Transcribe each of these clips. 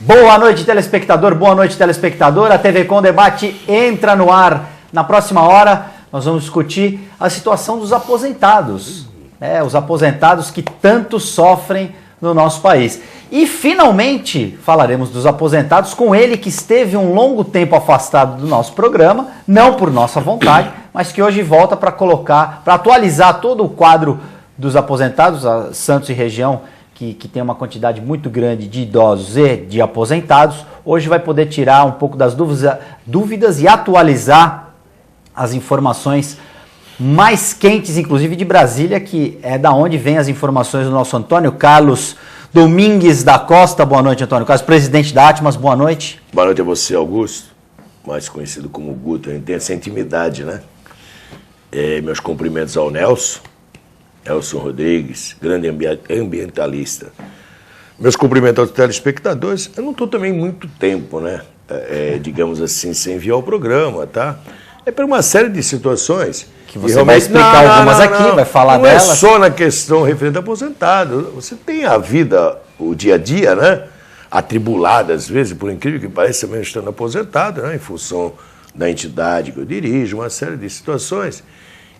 Boa noite, telespectador, boa noite, telespectadora. A TV Com Debate entra no ar. Na próxima hora, nós vamos discutir a situação dos aposentados. Os aposentados que tanto sofrem no nosso país. E, finalmente, falaremos dos aposentados com ele que esteve um longo tempo afastado do nosso programa, não por nossa vontade, mas que hoje volta para atualizar todo o quadro dos aposentados, a Santos e região, que tem uma quantidade muito grande de idosos e de aposentados. Hoje vai poder tirar um pouco das dúvidas e atualizar as informações mais quentes, inclusive de Brasília, que é da onde vem as informações do nosso Antônio Carlos Domingues da Costa. Boa noite, Antônio Carlos, presidente da Atmas, boa noite. Boa noite a você, Augusto, mais conhecido como Guto. A gente tem essa intimidade, né? Meus cumprimentos ao Nelson Rodrigues, grande ambientalista. Meus cumprimentos aos telespectadores. Eu não estou também muito tempo, né? Digamos assim, sem enviar o programa, tá? É por uma série de situações. Que você vai explicar algumas aqui, vai falar delas. Não é só na questão referente ao aposentado. Você tem a vida, o dia a dia, né? Atribulada, às vezes, por incrível que pareça, também estando aposentado, né? Em função da entidade que eu dirijo, uma série de situações.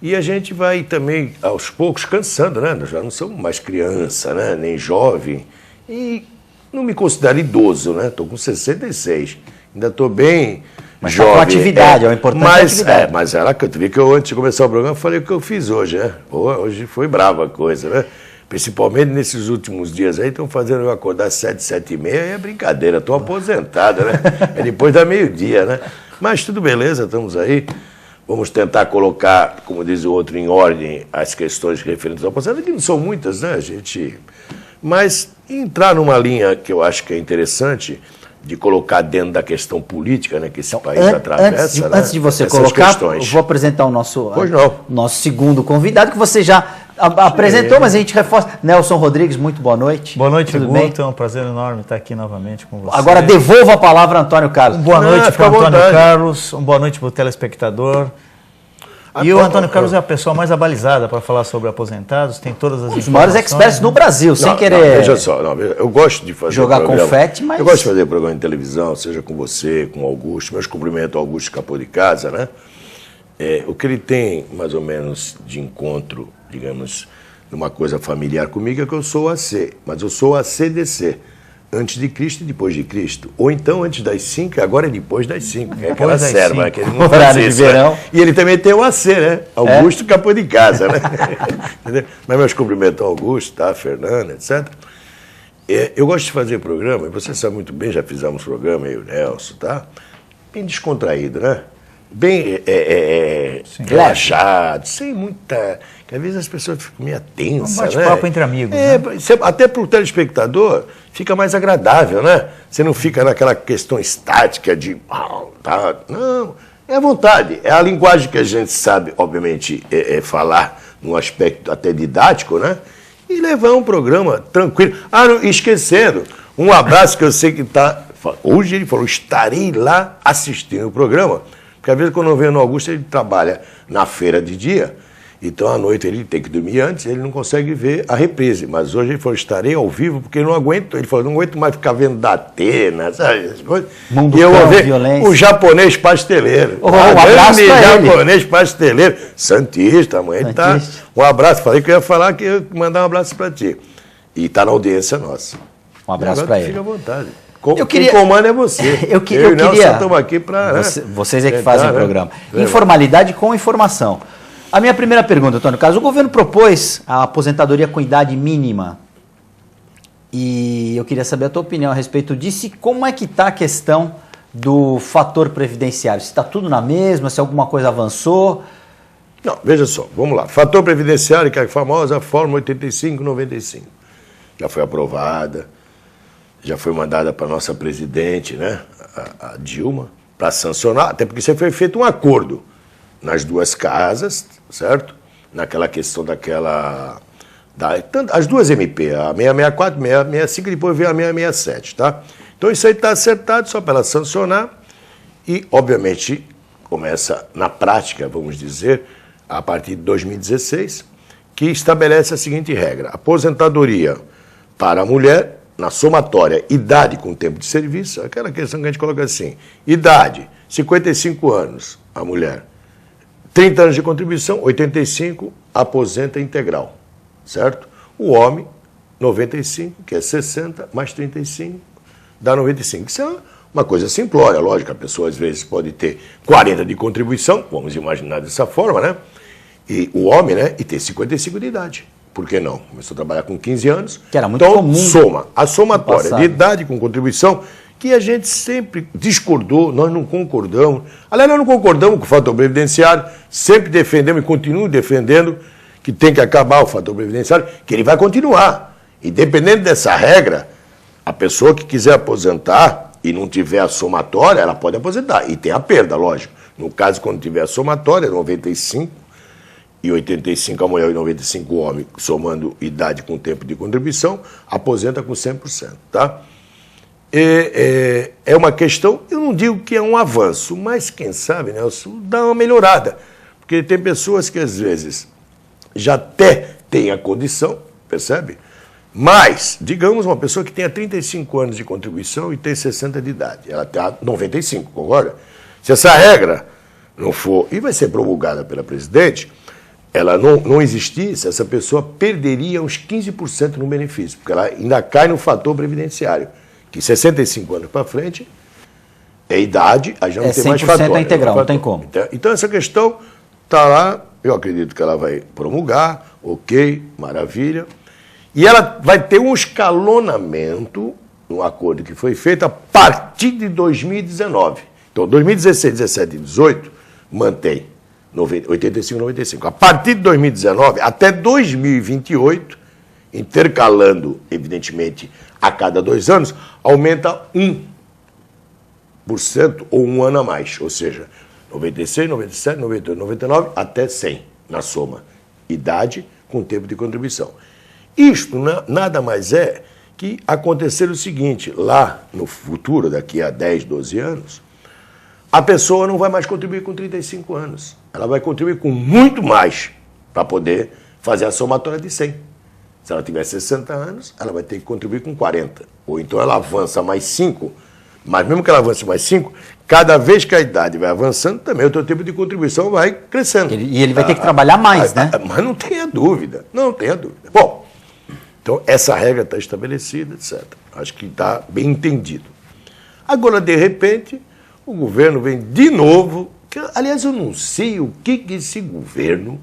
E a gente vai também, aos poucos, cansando, né? Nós já não somos mais criança, né? Nem jovem. E não me considero idoso, né? Estou com 66. Ainda estou bem jovem. Tá com atividade, é o importante atividade. Mas era que eu antes de começar o programa, falei o que eu fiz hoje, né? Hoje foi brava a coisa, né? Principalmente nesses últimos dias aí, estão fazendo eu acordar às 7, 7h30, é brincadeira, estou aposentado, né? É depois da meio-dia, né? Mas tudo beleza, estamos aí. Vamos tentar colocar, como diz o outro, em ordem as questões referentes ao aposentado, que não são muitas, né, gente? Mas entrar numa linha que eu acho que é interessante, de colocar dentro da questão política, né, que esse país atravessa. Antes de você colocar, eu vou apresentar o nosso segundo convidado, que você já apresentou, mas a gente reforça. Nelson Rodrigues, muito boa noite. Boa noite, Guto. É um prazer enorme estar aqui novamente com você. Agora devolvo a palavra ao Antônio Carlos. Boa noite para o Antônio Carlos, boa noite para o telespectador. E o Antônio Carlos é a pessoa mais abalizada para falar sobre aposentados, tem todas as informações. Os maiores experts no Brasil, sem querer. Veja só, eu gosto de fazer jogar confete, mas. Eu gosto de fazer programa de televisão, seja com você, com o Augusto. Meus cumprimentos ao Augusto Capô de Casa, né? O que ele tem, mais ou menos, de encontro, digamos, numa coisa familiar comigo, é que eu sou AC, mas eu sou ACDC. Antes de Cristo e depois de Cristo. Ou então antes das 5 e agora é depois das 5. É aquela serva, né? Que ele não faz isso, verão. Né? E ele também tem o AC, né? Augusto Capô de Casa, né? Mas meus cumprimentos ao Augusto, tá? Fernanda, etc. Eu gosto de fazer programa, e você sabe muito bem, já fizemos programa, eu e o Nelson, tá? Bem descontraído, né? Bem relaxado, sem muita... que às vezes as pessoas ficam meio tensas, né? Um bate-papo entre amigos, né? Até para o telespectador fica mais agradável, né? Você não fica naquela questão estática de... Não, é à vontade. É a linguagem que a gente sabe, obviamente, falar num aspecto até didático, né? E levar um programa tranquilo. Não, esquecendo, um abraço que eu sei que está... Hoje ele falou, estarei lá assistindo o programa. Porque às vezes quando eu venho no Augusto, ele trabalha na feira de dia, então à noite ele tem que dormir antes, ele não consegue ver a reprise. Mas hoje ele falou, estarei ao vivo, porque eu não aguento, ele falou, não aguento mais ficar vendo da Atena, sabe, essas coisas. Mundo e eu vou ver violência. O japonês pasteleiro. Um abraço para ele. Japonês pasteleiro. Santista, mãe. Tá. Um abraço, falei que eu ia falar, que eu ia mandar um abraço para ti. E está na audiência nossa. Um abraço para ele. Fica à vontade. Quem comanda é você. Eu queria. Estamos aqui para. Vocês é que fazem o programa. Informalidade com informação. A minha primeira pergunta, Antônio Carlos. O governo propôs a aposentadoria com idade mínima. E eu queria saber a tua opinião a respeito disso e como é que está a questão do fator previdenciário. Se está tudo na mesma, se alguma coisa avançou. Não, veja só, vamos lá. Fator previdenciário, que é a famosa Fórmula 8595. Já foi aprovada. Já foi mandada para a nossa presidente, né, a Dilma, para sancionar, até porque foi feito um acordo nas duas casas, certo? Naquela questão as duas MP, a 664, 665 e depois veio a 667, tá? Então isso aí está acertado, só para ela sancionar e, obviamente, começa na prática, vamos dizer, a partir de 2016, que estabelece a seguinte regra: aposentadoria para a mulher na somatória idade com tempo de serviço, aquela questão que a gente coloca assim, idade, 55 anos, a mulher, 30 anos de contribuição, 85, aposenta integral, certo? O homem, 95, que é 60, mais 35, dá 95. Isso é uma coisa simplória, lógico, a pessoa às vezes pode ter 40 de contribuição, vamos imaginar dessa forma, né? E o homem, né? E ter 55 de idade. Por que não? Começou a trabalhar com 15 anos. Que era muito então, comum. Soma. A somatória de idade com contribuição, que a gente sempre discordou, nós não concordamos. Aliás, nós não concordamos com o fator previdenciário, sempre defendemos e continuo defendendo que tem que acabar o fator previdenciário, que ele vai continuar. Independente dessa regra, a pessoa que quiser aposentar e não tiver a somatória, ela pode aposentar. E tem a perda, lógico. No caso, quando tiver a somatória, 95 e 85 a mulher e 95 o homem, somando idade com tempo de contribuição, aposenta com 100%, tá? É uma questão, eu não digo que é um avanço, mas quem sabe, Nelson, dá uma melhorada. Porque tem pessoas que às vezes já até têm a condição, percebe? Mas, digamos, uma pessoa que tenha 35 anos de contribuição e tem 60 de idade, ela tem 95, concorda? Se essa regra não for, e vai ser promulgada pela presidente, ela não existisse, essa pessoa perderia uns 15% no benefício, porque ela ainda cai no fator previdenciário, que 65 anos para frente é idade, aí já não tem mais fator. 100% integral, não tem como. Então essa questão está lá, eu acredito que ela vai promulgar, ok, maravilha. E ela vai ter um escalonamento no acordo que foi feito a partir de 2019. Então, 2016, 17 e 18, mantém 85 e 95. A partir de 2019 até 2028, intercalando, evidentemente, a cada 2 anos, aumenta 1% ou um ano a mais. Ou seja, 96, 97, 98, 99, até 100 na soma. Idade com tempo de contribuição. Isto nada mais é que acontecer o seguinte, lá no futuro, daqui a 10, 12 anos, a pessoa não vai mais contribuir com 35 anos. Ela vai contribuir com muito mais para poder fazer a somatória de 100. Se ela tiver 60 anos, ela vai ter que contribuir com 40. Ou então ela avança mais 5, mas mesmo que ela avance mais 5, cada vez que a idade vai avançando, também o teu tempo de contribuição vai crescendo. E ele vai ter que trabalhar mais, né? Mas não tenha dúvida, não tenha dúvida. Bom, então essa regra está estabelecida, etc. Acho que está bem entendido. Agora, de repente, o governo vem de novo, que, aliás, eu não sei o que esse governo,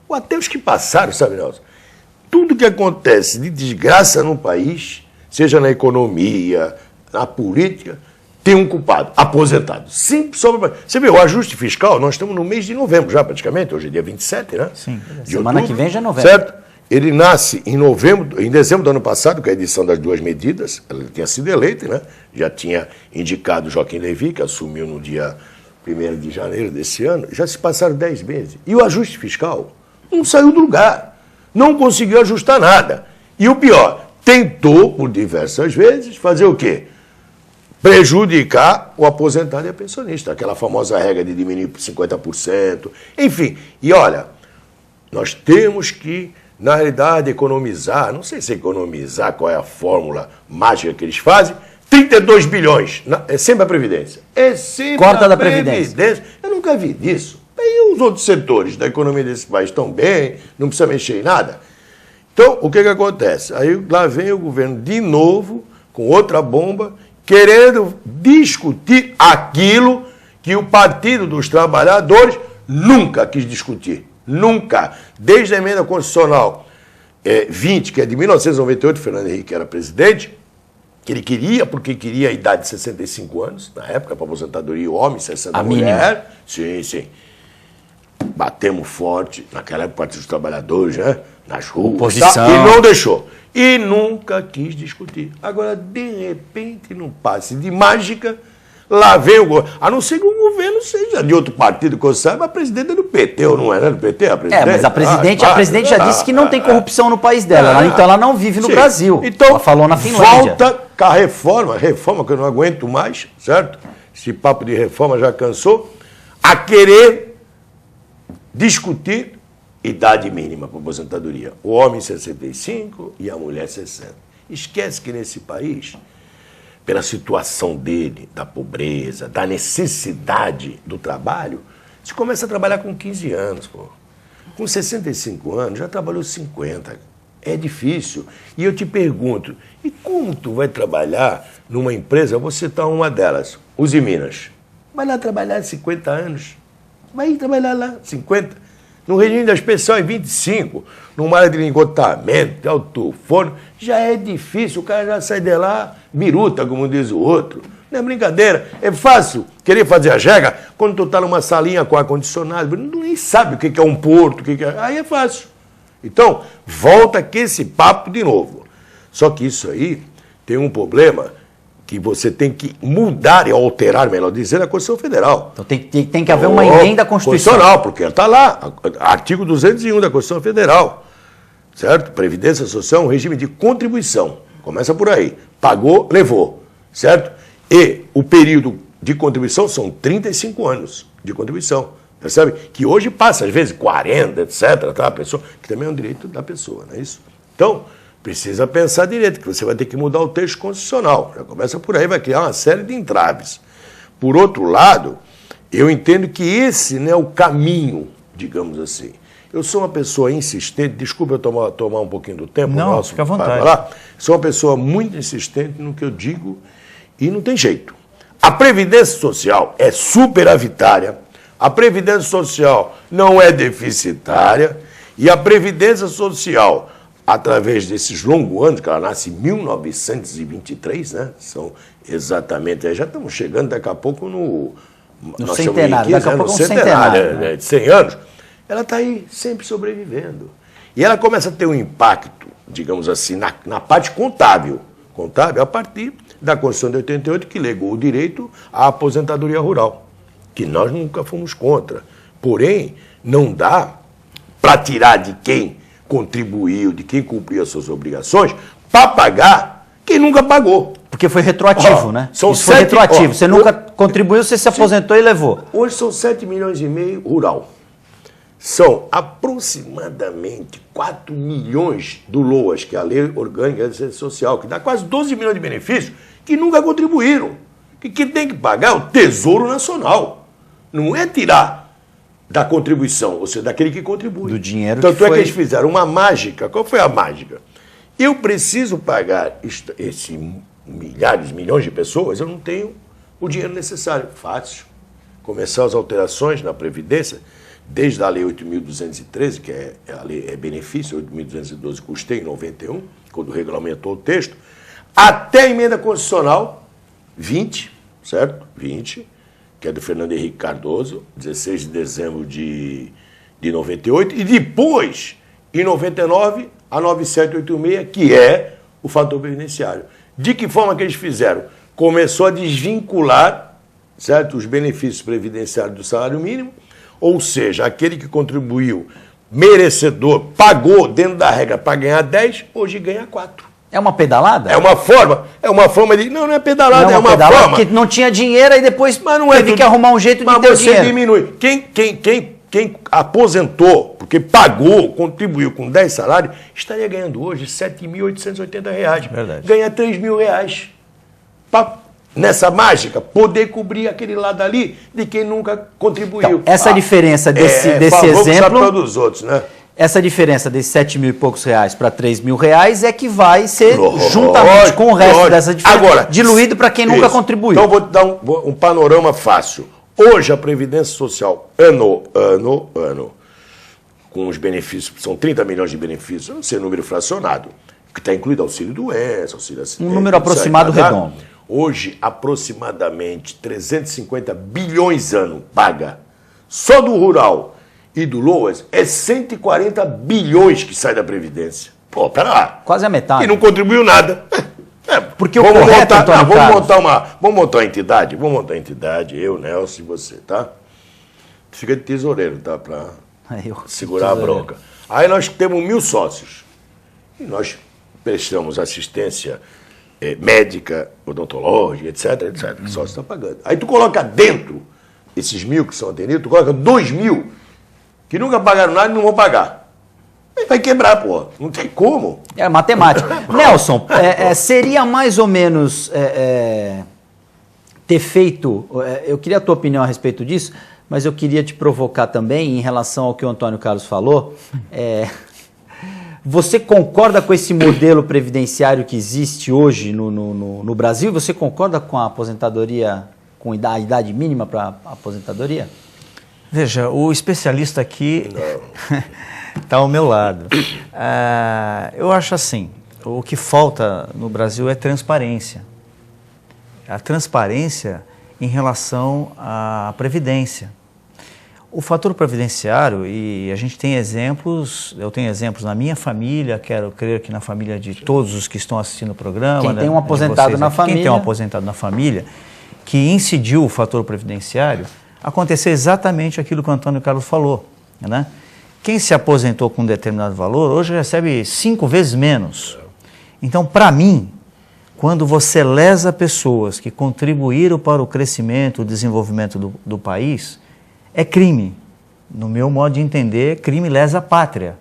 ou até os que passaram, sabe, Nelson? Tudo que acontece de desgraça no país, seja na economia, na política, tem um culpado, aposentado. Sempre sobre. Você vê, o ajuste fiscal, nós estamos no mês de novembro já, praticamente, hoje é dia 27, né? Sim, de semana outubro, que vem já é novembro. Certo? Ele nasce em dezembro do ano passado, com a edição das 2 medidas, ela tinha sido eleita, né? Já tinha indicado Joaquim Levy, que assumiu no dia 1º de janeiro desse ano, já se passaram 10 meses. E o ajuste fiscal não saiu do lugar, não conseguiu ajustar nada. E o pior, tentou, por diversas vezes, fazer o quê? Prejudicar o aposentado e a pensionista, aquela famosa regra de diminuir por 50%, enfim. E olha, nós temos que, na realidade, economizar, não sei se economizar, qual é a fórmula mágica que eles fazem, 32 bilhões, é sempre a Previdência. É sempre Corta a da Previdência. Eu nunca vi disso. E os outros setores da economia desse país estão bem, não precisa mexer em nada. Então, o que acontece? Aí lá vem o governo de novo, com outra bomba, querendo discutir aquilo que o Partido dos Trabalhadores nunca quis discutir. Nunca. Desde a emenda constitucional 20, que é de 1998, Fernando Henrique era presidente, que ele queria, porque queria a idade de 65 anos, na época, para aposentadoria, o homem, 60 a mulher. Sim, sim. Batemos forte, naquela época, o Partido dos Trabalhadores, né? Nas ruas. Oposição. Tá? E não deixou. E nunca quis discutir. Agora, de repente, num passe de mágica, lá vem o governo. A não ser que o governo seja de outro partido, que eu saiba, a presidente é do PT, ou não é, né? Do PT, a presidente? Mas a presidente já disse que não tem corrupção no país dela, então ela não vive no Brasil. Então, ela falou na Finlândia. Volta com a reforma que eu não aguento mais, certo? Esse papo de reforma já cansou, a querer discutir idade mínima para aposentadoria. O homem 65 e a mulher 60. Esquece que nesse país, pela situação dele, da pobreza, da necessidade do trabalho, você começa a trabalhar com 15 anos, pô. Com 65 anos, já trabalhou 50. É difícil. E eu te pergunto, e como tu vai trabalhar numa empresa, vou citar uma delas, Uzi Minas. Vai lá trabalhar 50 anos. Vai trabalhar lá 50. No regime das pensões, 25. Numa área de engotamento, de alto forno, já é difícil. O cara já sai de lá, biruta, como diz o outro. Não é brincadeira. É fácil querer fazer a jega quando tu tá numa salinha com ar-condicionado. Nem sabe o que é um porto, o que é... Aí é fácil. Então, volta aqui esse papo de novo. Só que isso aí tem um problema que você tem que mudar e alterar, melhor dizendo, a Constituição Federal. Então tem que haver uma emenda constitucional. Porque está lá, artigo 201 da Constituição Federal, certo? Previdência Social é um regime de contribuição. Começa por aí. Pagou, levou, certo? E o período de contribuição são 35 anos de contribuição. Percebe? Que hoje passa, às vezes, 40, etc. Tá? A pessoa, que também é um direito da pessoa, não é isso? Então, precisa pensar direito, que você vai ter que mudar o texto constitucional. Já começa por aí, vai criar uma série de entraves. Por outro lado, eu entendo que esse não é o caminho, digamos assim. Eu sou uma pessoa insistente, desculpa eu tomar um pouquinho do tempo. Não, fica à vontade. Falar. Sou uma pessoa muito insistente no que eu digo e não tem jeito. A Previdência Social é superavitária, a Previdência Social não é deficitária e a Previdência Social, através desses longos anos, que ela nasce em 1923, né? São exatamente, já estamos chegando daqui a pouco no centenário, daqui a pouco no centenário, né? De 100 anos, ela está aí sempre sobrevivendo. E ela começa a ter um impacto, digamos assim, na parte contábil, a partir da Constituição de 88, que legou o direito à aposentadoria rural, que nós nunca fomos contra. Porém, não dá para tirar de quem contribuiu, de quem cumpriu as suas obrigações, para pagar quem nunca pagou. Porque foi retroativo, né? São Isso foi retroativo. Você nunca contribuiu, você se aposentou e levou. Hoje são 7 milhões e meio rural. São aproximadamente 4 milhões do LOAS, que é a Lei Orgânica da Assistência Social, que dá quase 12 milhões de benefícios, que nunca contribuíram. Que quem tem que pagar é o Tesouro Nacional. Não é tirar da contribuição, ou seja, daquele que contribui. Do dinheiro Tanto que é foi... que eles fizeram uma mágica. Qual foi a mágica? Eu preciso pagar esse milhares, milhões de pessoas, eu não tenho o dinheiro necessário. Fácil. Começar as alterações na Previdência, desde a Lei 8.213, que a lei é benefício, 8.212 custei em 91, quando regulamentou o texto, até a emenda constitucional 20, certo? 20, que é do Fernando Henrique Cardoso, 16 de dezembro de 98, e depois, em 99, a 9786, que é o fator previdenciário. De que forma que eles fizeram? Começou a desvincular, certo, os benefícios previdenciários do salário mínimo, ou seja, aquele que contribuiu, merecedor, pagou dentro da regra para ganhar 10, hoje ganha 4. É uma pedalada? É uma forma de... Não é pedalada, não, é uma pedalada, forma. porque não tinha dinheiro e depois mas não é teve que arrumar um jeito de ter o dinheiro. Mas você diminui. Quem aposentou, porque pagou, contribuiu com 10 salários, estaria ganhando hoje R$ 7.880. Verdade. Ganha R$ 3.000. Para, nessa mágica, poder cobrir aquele lado ali de quem nunca contribuiu. Então, essa diferença desse exemplo... dos outros, né? Essa diferença desses 7 mil e poucos reais para 3 mil reais é que vai ser, juntamente com o resto dessa diferença, agora, diluído para quem nunca contribuiu. Então, vou te dar um panorama fácil. Hoje, a Previdência Social, ano, com os benefícios, são 30 milhões de benefícios, não sei, número fracionado, que está incluído auxílio-doença, auxílio-acidente... Um número aproximado redondo. Hoje, aproximadamente 350 bilhões ano paga. Só do rural e do LOAS é 140 bilhões que sai da Previdência. Pô, pera lá. Quase a metade. E não contribuiu nada. Porque vamos montar uma entidade, eu, Nelson e você, tá? Fica de tesoureiro, tá? Para segurar a bronca. Aí nós temos 1.000 sócios. E nós prestamos assistência médica, odontológica, etc. O sócio está pagando. Aí tu coloca dentro esses 1.000 que são atendidos, tu coloca 2.000 que nunca pagaram nada e não vão pagar. vai quebrar, pô. Não tem como. É matemática. Nelson, seria mais ou menos ter feito... eu queria a tua opinião a respeito disso, mas eu queria te provocar também em relação ao que o Antônio Carlos falou. Você concorda com esse modelo previdenciário que existe hoje no Brasil? Você concorda com a aposentadoria, com a idade mínima para a aposentadoria? Veja, o especialista aqui está ao meu lado. Eu acho assim, o que falta no Brasil é transparência. A transparência em relação à previdência. O fator previdenciário, e a gente tem exemplos, eu tenho exemplos na minha família, quero crer que na família de todos os que estão assistindo o programa. Quem tem um aposentado na família. Quem tem um aposentado na família, que incidiu o fator previdenciário, aconteceu exatamente aquilo que o Antônio Carlos falou, né? Quem se aposentou com um determinado valor, hoje recebe 5 vezes menos. Então, para mim, quando você lesa pessoas que contribuíram para o crescimento, o desenvolvimento do país, é crime. No meu modo de entender, crime lesa pátria,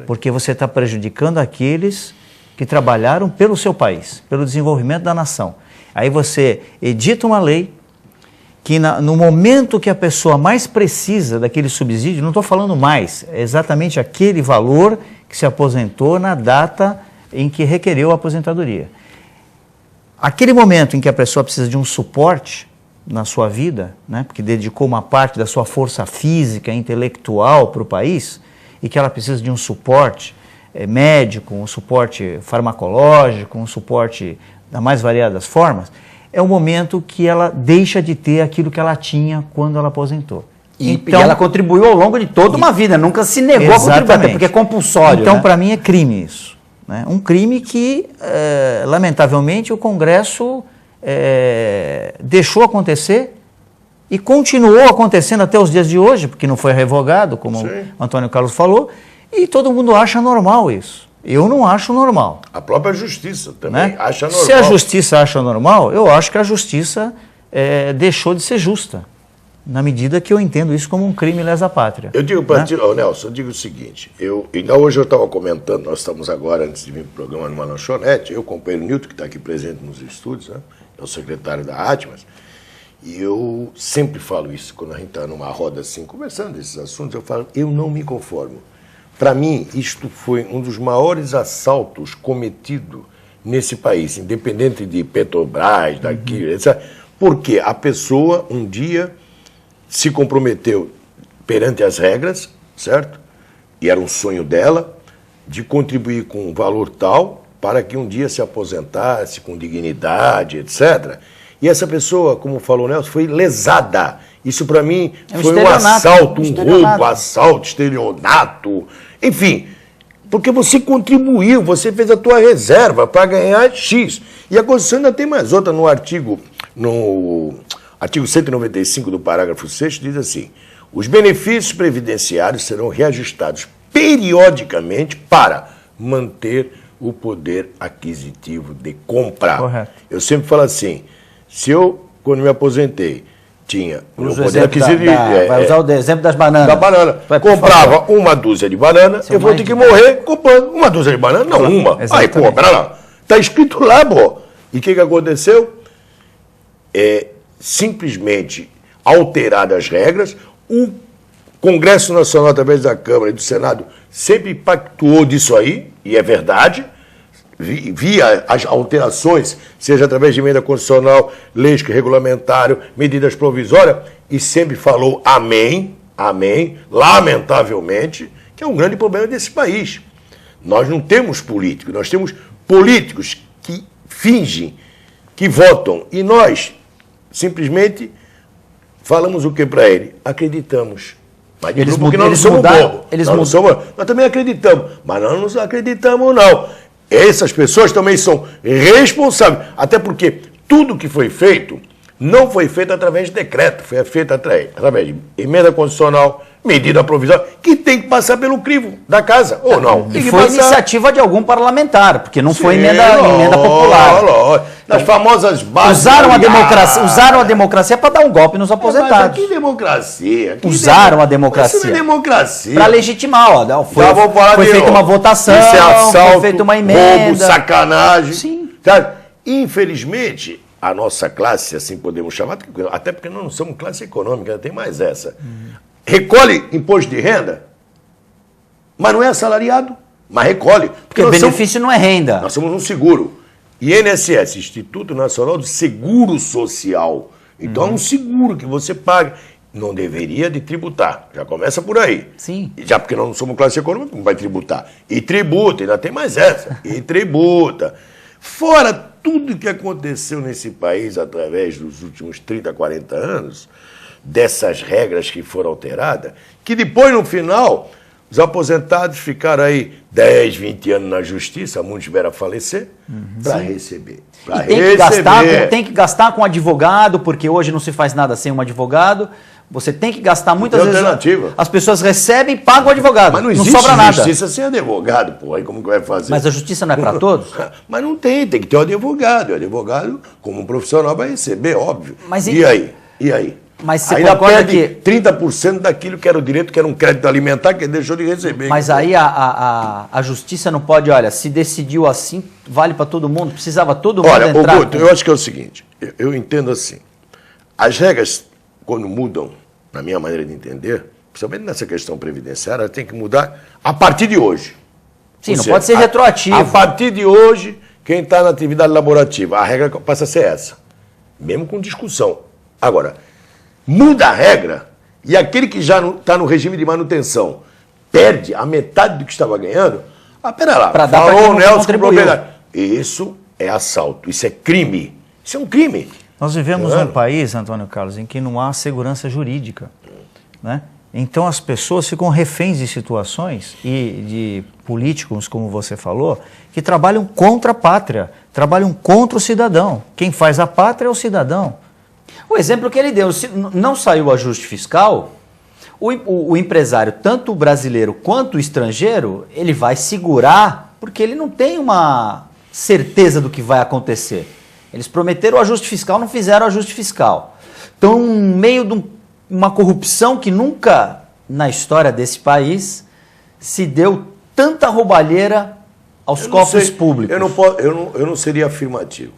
porque você está prejudicando aqueles que trabalharam pelo seu país, pelo desenvolvimento da nação. Aí você edita uma lei que no momento que a pessoa mais precisa daquele subsídio, não estou falando mais, é exatamente aquele valor que se aposentou na data em que requereu a aposentadoria. Aquele momento em que a pessoa precisa de um suporte na sua vida, né, porque dedicou uma parte da sua força física, intelectual para o país, e que ela precisa de um suporte médico, um suporte farmacológico, um suporte das mais variadas formas, é o momento que ela deixa de ter aquilo que ela tinha quando ela aposentou. E ela contribuiu ao longo de toda uma vida, nunca se negou a contribuir, até porque é compulsório. Então, né? Para mim, é crime isso. Né? Um crime que, lamentavelmente, o Congresso deixou acontecer e continuou acontecendo até os dias de hoje, porque não foi revogado, como o Antônio Carlos falou, e todo mundo acha normal isso. Eu não acho normal. A própria justiça também acha normal. Se a justiça acha normal, eu acho que a justiça deixou de ser justa, na medida que eu entendo isso como um crime lesa pátria. Eu digo para ti, Nelson, eu digo o seguinte, ainda hoje eu estava comentando, nós estamos agora, antes de vir para o programa, numa lanchonete, eu, o companheiro Nilton, que está aqui presente nos estúdios, né, é o secretário da Atmas, e eu sempre falo isso, quando a gente está numa roda assim, conversando desses assuntos, eu falo, eu não me conformo. Para mim, isto foi um dos maiores assaltos cometidos nesse país, independente de Petrobras, daqui, etc. Porque a pessoa, um dia, se comprometeu perante as regras, certo? E era um sonho dela, de contribuir com um valor tal para que um dia se aposentasse com dignidade, etc. E essa pessoa, como falou o Nelson, foi lesada. Isso para mim foi um assalto, um roubo, assalto, estelionato, enfim, porque você contribuiu, você fez a tua reserva para ganhar X. E a Constituição ainda tem mais outra no artigo 195 do parágrafo 6º, diz assim, os benefícios previdenciários serão reajustados periodicamente para manter o poder aquisitivo de compra. Correto. Eu sempre falo assim, se eu, quando me aposentei, tinha o poder aquisitivo vai usar o exemplo das bananas. Da banana. Comprava uma dúzia de banana, eu vou ter que morrer comprando uma dúzia de banana, não uma. Exatamente. Aí, pô, pera lá. Está escrito lá, pô. E o que aconteceu? Simplesmente alteradas as regras, o Congresso Nacional, através da Câmara e do Senado, sempre pactuou disso aí, e é verdade, via as alterações, seja através de emenda constitucional, leis que regulamentaram, medidas provisórias, e sempre falou amém, lamentavelmente, que é um grande problema desse país. Nós não temos políticos, nós temos políticos que fingem, que votam, e nós simplesmente falamos o que para ele? Acreditamos. Mas porque nós não somos bobos. Nós também acreditamos, mas nós não acreditamos não. Essas pessoas também são responsáveis, até porque tudo que foi feito não foi feito através de decreto, foi feito através de emenda constitucional, medida provisória, que tem que passar pelo crivo da casa, ou não. E foi iniciativa de algum parlamentar, porque não foi emenda popular. das famosas bases. Usaram a democracia para dar um golpe nos aposentados. Que democracia? Usaram a democracia. Isso não é democracia. Para legitimar, ó. Não, foi de feita uma votação, isso é assalto, foi feita uma emenda. Roubo, sacanagem. Sim. Sabe? Infelizmente, a nossa classe, assim podemos chamar, até porque nós não somos classe econômica, tem mais essa. Recolhe imposto de renda, mas não é assalariado, mas recolhe. Porque o benefício não é renda. Nós somos um seguro. INSS, Instituto Nacional do Seguro Social. Então é um seguro que você paga. Não deveria de tributar. Já começa por aí. Sim. Já porque nós não somos classe econômica, não vai tributar. E tributa, ainda tem mais essa. E tributa. Fora tudo que aconteceu nesse país através dos últimos 30, 40 anos, dessas regras que foram alteradas, que depois, no final, os aposentados ficaram aí 10, 20 anos na justiça, muitos tiveram a falecer, para receber. Tem que gastar com advogado, porque hoje não se faz nada sem um advogado. Você tem que gastar muitas vezes. Alternativa. As pessoas recebem e pagam o advogado. Mas não existe sobra nada. justiça sem advogado, pô. Aí como que vai fazer? Mas a justiça não é para todos? Mas não tem que ter um advogado. O advogado, como um profissional, vai receber, óbvio. Mas e aí? E aí? Mas você ainda concorda perde 30% daquilo que era o direito, que era um crédito alimentar, que ele deixou de receber. Mas aí a justiça não pode, olha, se decidiu assim, vale para todo mundo, precisava todo mundo entrar. Olha, Guto, eu acho que é o seguinte, eu entendo assim, as regras, quando mudam, na minha maneira de entender, principalmente nessa questão previdenciária, tem que mudar a partir de hoje. Sim, não pode ser retroativo. A partir de hoje, quem está na atividade laborativa, a regra passa a ser essa, mesmo com discussão. Agora, muda a regra e aquele que já está no regime de manutenção perde a metade do que estava ganhando, pera lá, para dar para quem não contribuiu. Isso é assalto, isso é crime. Isso é um crime. Nós vivemos num país, Antônio Carlos, em que não há segurança jurídica, né? Então as pessoas ficam reféns de situações e de políticos, como você falou, que trabalham contra a pátria, trabalham contra o cidadão. Quem faz a pátria é o cidadão. O exemplo que ele deu, se não saiu o ajuste fiscal, o empresário, tanto o brasileiro quanto o estrangeiro, ele vai segurar, porque ele não tem uma certeza do que vai acontecer. Eles prometeram o ajuste fiscal, não fizeram o ajuste fiscal. Então, no meio de uma corrupção que nunca, na história desse país, se deu tanta roubalheira aos cofres públicos. Eu não seria afirmativo.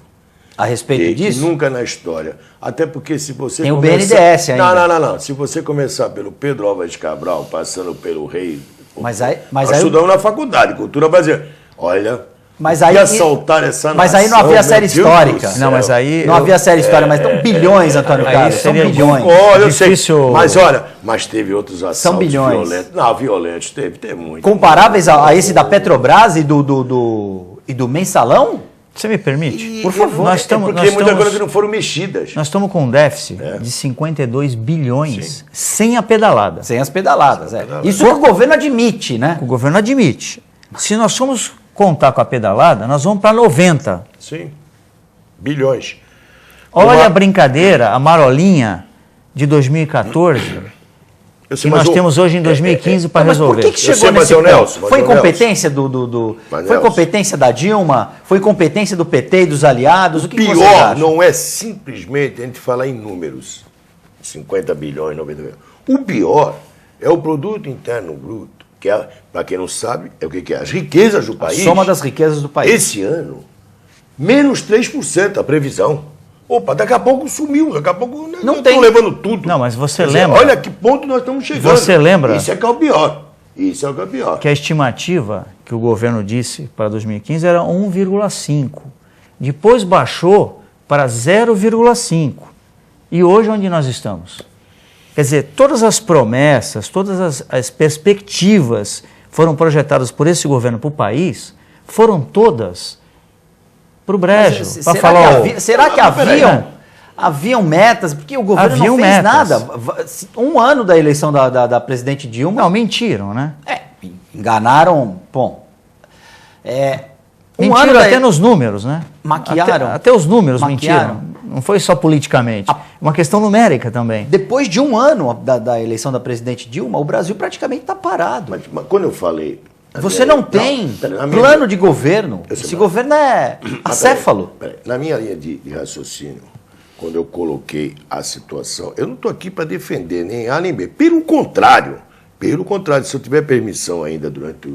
A respeito disso? Que nunca na história. Até porque se você tem o BNDES ainda. Não. Se você começar pelo Pedro Álvares Cabral, passando pelo rei... Nós estudamos na faculdade, cultura brasileira. Olha... Mas aí, assaltar essa nação, mas aí não havia série histórica. Não, mas aí... Não havia série histórica, mas estão bilhões, Antônio Carlos. São bilhões. Eu sei. Mas olha, tem outros assaltos são bilhões. Violentos. Não, violentos tem muito. Comparáveis a esse da Petrobras e do Mensalão? Você me permite? Por favor. Porque muitas coisas que não foram mexidas. Nós estamos com um déficit de 52 bilhões sem a pedalada. Sem as pedaladas, Isso que o governo admite, né? O governo admite. Se nós formos contar com a pedalada, nós vamos para 90. Sim. Bilhões. Olha a brincadeira, a marolinha de 2014, que nós temos hoje em 2015 para resolver. Por que chegou nesse ponto? Foi incompetência foi incompetência da Dilma? Foi incompetência do PT e dos aliados? O que você acha? Pior não é simplesmente a gente falar em números. 50 bilhões, 90 bilhões. O pior é o produto interno bruto. Que para quem não sabe, é o que é? As riquezas do país. A soma das riquezas do país. Esse ano, menos 3% a previsão. Opa, daqui a pouco sumiu, daqui a pouco não estão levando tudo. Não, mas você lembra... Olha que ponto nós estamos chegando. Você lembra... Isso é que é o pior. Isso é o que é o pior. Que a estimativa que o governo disse para 2015 era 1,5. Depois baixou para 0,5. E hoje onde nós estamos? Quer dizer, todas as promessas, todas as perspectivas foram projetadas por esse governo para o país, foram todas para o brejo. Será que haviam metas? Porque o governo não fez nada. Um ano da eleição da presidente Dilma... Não, mentiram, né? Enganaram, bom... Mentiram até nos números, né? Maquiaram. Até os números mentiram. Não foi só politicamente. Uma questão numérica também. Depois de um ano da eleição da presidente Dilma, o Brasil praticamente está parado. Mas quando eu falei Você não tem plano de governo. Esse governo é acéfalo. Na minha linha de raciocínio, quando eu coloquei a situação, eu não estou aqui para defender nem A nem B. Pelo contrário, se eu tiver permissão ainda durante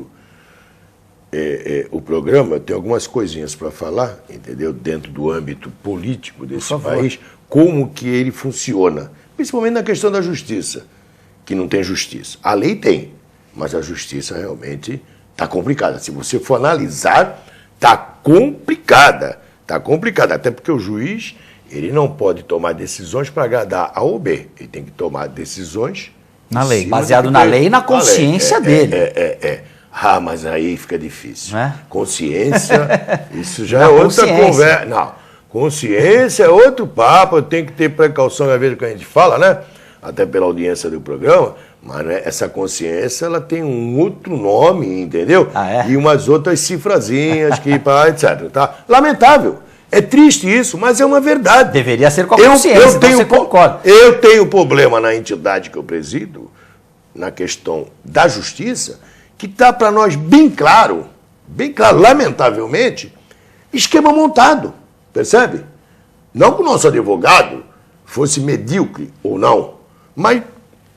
o programa, eu tenho algumas coisinhas para falar, entendeu? Dentro do âmbito político desse país, como que ele funciona. Principalmente na questão da justiça, que não tem justiça. A lei tem, mas a justiça realmente está complicada. Se você for analisar, está complicada. Está complicada, até porque o juiz ele não pode tomar decisões para agradar A ou B. Ele tem que tomar decisões na lei, baseado na lei e na consciência dele. Ah, mas aí fica difícil. Consciência, isso já é outra conversa. Não, consciência é outro papo, eu tenho que ter precaução às vezes que a gente fala, né? Até pela audiência do programa, mas essa consciência ela tem um outro nome, entendeu? E umas outras cifrazinhas, etc. Tá? Lamentável. É triste isso, mas é uma verdade. Deveria ser com a consciência, então você concorda. Eu tenho problema na entidade que eu presido, na questão da justiça, que está para nós bem claro, lamentavelmente, esquema montado, percebe? Não que o nosso advogado fosse medíocre ou não, mas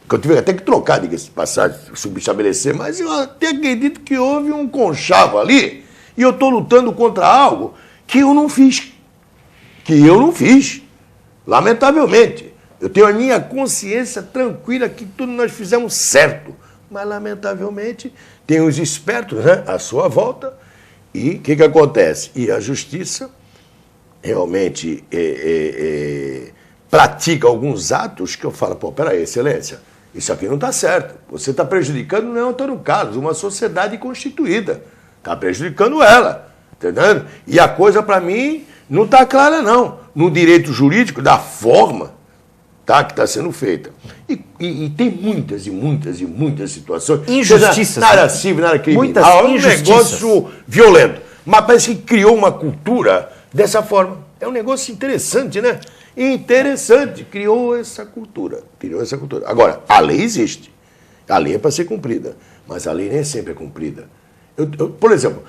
que eu tive até que trocar, diga-se de passagem, subestabelecer, mas eu até acredito que houve um conchavo ali e eu estou lutando contra algo que eu não fiz. Lamentavelmente. Eu tenho a minha consciência tranquila que tudo nós fizemos certo. Mas, lamentavelmente, tem os espertos, né, à sua volta. E o que acontece? E a justiça realmente pratica alguns atos que eu falo, peraí, excelência, isso aqui não está certo. Você está prejudicando não é o Antônio Carlos, uma sociedade constituída. Está prejudicando ela. Entendendo? E a coisa, para mim, não está clara, não. No direito jurídico, da forma que está sendo feita. E tem muitas situações. Injustiças. Na área civil, na área criminal. Muitas injustiças. É um negócio violento. Mas parece que criou uma cultura dessa forma. É um negócio interessante, né? Interessante. Criou essa cultura. Agora, a lei existe. A lei é para ser cumprida. Mas a lei nem sempre é cumprida. Por exemplo...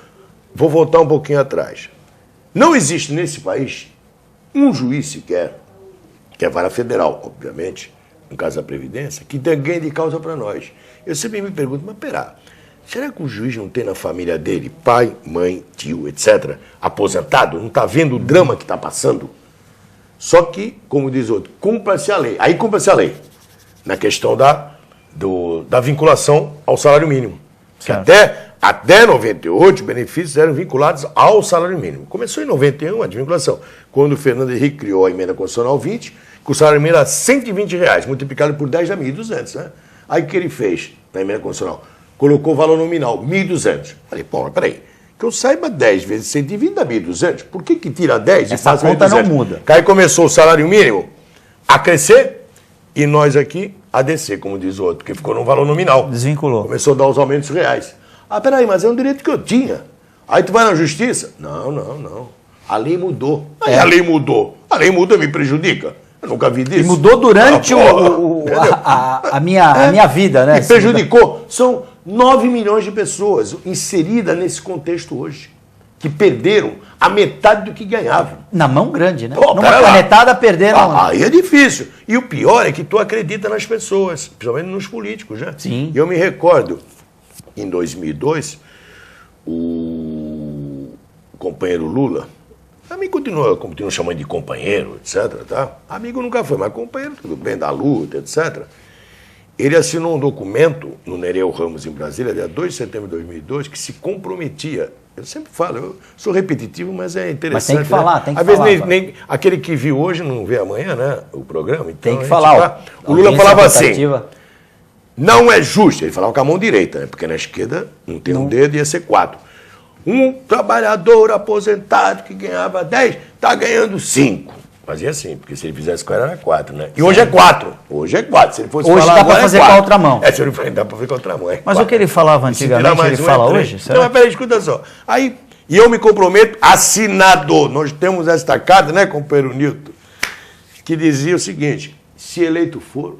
Vou voltar um pouquinho atrás. Não existe nesse país um juiz sequer, que é vara federal, obviamente, no caso da Previdência, que dê ganho de causa para nós. Eu sempre me pergunto, mas pera, será que o juiz não tem na família dele pai, mãe, tio, etc., aposentado? Não está vendo o drama que está passando? Só que, como diz outro, cumpra-se a lei. Aí cumpra-se a lei. Na questão da vinculação ao salário mínimo. Que até 98, os benefícios eram vinculados ao salário mínimo. Começou em 91 a desvinculação, quando o Fernando Henrique criou a emenda constitucional 20, que o salário mínimo era R$120, multiplicado por 10 dá 1.200, né? Aí o que ele fez na emenda constitucional? Colocou o valor nominal, 1.200. Falei, peraí, que eu saiba 10 vezes 120 dá 1.200, por que tira 10 e essa passa conta 1.200? não muda. Aí começou o salário mínimo a crescer e nós aqui a descer, como diz o outro, porque ficou no valor nominal. Desvinculou. Começou a dar os aumentos reais. Peraí, mas é um direito que eu tinha. Aí tu vai na justiça? Não. A lei mudou. A lei mudou. A lei muda, me prejudica. Eu nunca vi disso. E mudou durante a minha vida, né? E prejudicou. São 9 milhões de pessoas inseridas nesse contexto hoje, que perderam a metade do que ganhavam. Na mão grande, né? Numa canetada perderam. Aí é difícil. E o pior é que tu acredita nas pessoas, principalmente nos políticos, né? Sim. E eu me recordo, em 2002, o companheiro Lula, a mim continua chamando de companheiro, etc. Tá? Amigo nunca foi, mas companheiro, tudo bem, da luta, etc. Ele assinou um documento no Nereu Ramos, em Brasília, dia 2 de setembro de 2002, que se comprometia. Eu sempre falo, eu sou repetitivo, mas é interessante. Mas tem que falar, né? Tem que Às falar. Às vezes nem aquele que viu hoje não vê amanhã, né? O programa. Então, tem que falar. O Lula falava assim, não é justo. Ele falava com a mão direita, né? Porque na esquerda não tem um dedo, ia ser 4. Um trabalhador aposentado que ganhava 10, está ganhando 5. Fazia assim, porque se ele fizesse 4 era 4, né? E hoje é 4. Hoje é 4. Se ele fosse hoje falar dá para fazer com a outra mão. Se ele dá para fazer com a outra mão. Mas 4. O que ele falava antigamente, ele fala hoje? Não, mas peraí, escuta só. Aí, e eu me comprometo, assinador. Nós temos esta carta, né, companheiro Nilton, que dizia o seguinte: se eleito for,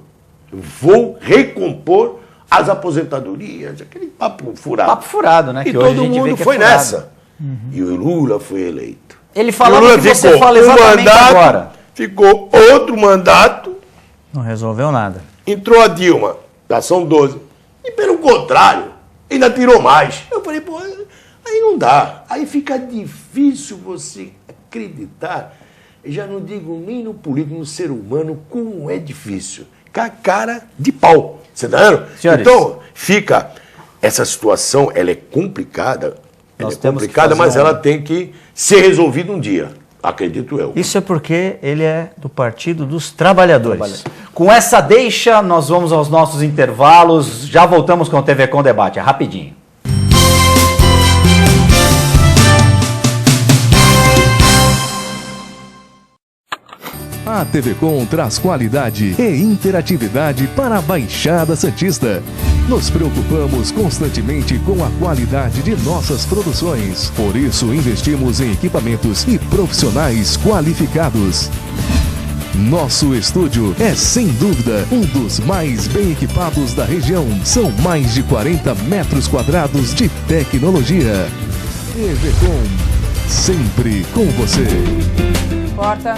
vou recompor as aposentadorias, aquele papo furado. Papo furado, né? E Que hoje a todo gente vê mundo que é foi furado. nessa. E o Lula foi eleito. Ele falava que você fala exatamente agora. Ficou outro mandato, Não resolveu nada. entrou a Dilma, já são 12. E pelo contrário, ainda tirou mais. Eu falei, pô, aí não dá. Aí fica difícil você acreditar. Eu já não digo nem no político, no ser humano, como é difícil. Com a cara de pau. Você tá vendo? Senhores, então, fica... Essa situação, ela é complicada. Ela é complicada, mas ela tem que ser resolvida um dia. Acredito eu. Isso é porque ele é do Partido dos Trabalhadores. Com essa deixa, nós vamos aos nossos intervalos. Já voltamos com o TV Com Debate. É rapidinho. A TV Com traz qualidade e interatividade para a Baixada Santista. Nos preocupamos constantemente com a qualidade de nossas produções. Por isso, investimos em equipamentos e profissionais qualificados. Nosso estúdio é, sem dúvida, um dos mais bem equipados da região. São mais de 40 metros quadrados de tecnologia. TV Com, sempre com você. Corta.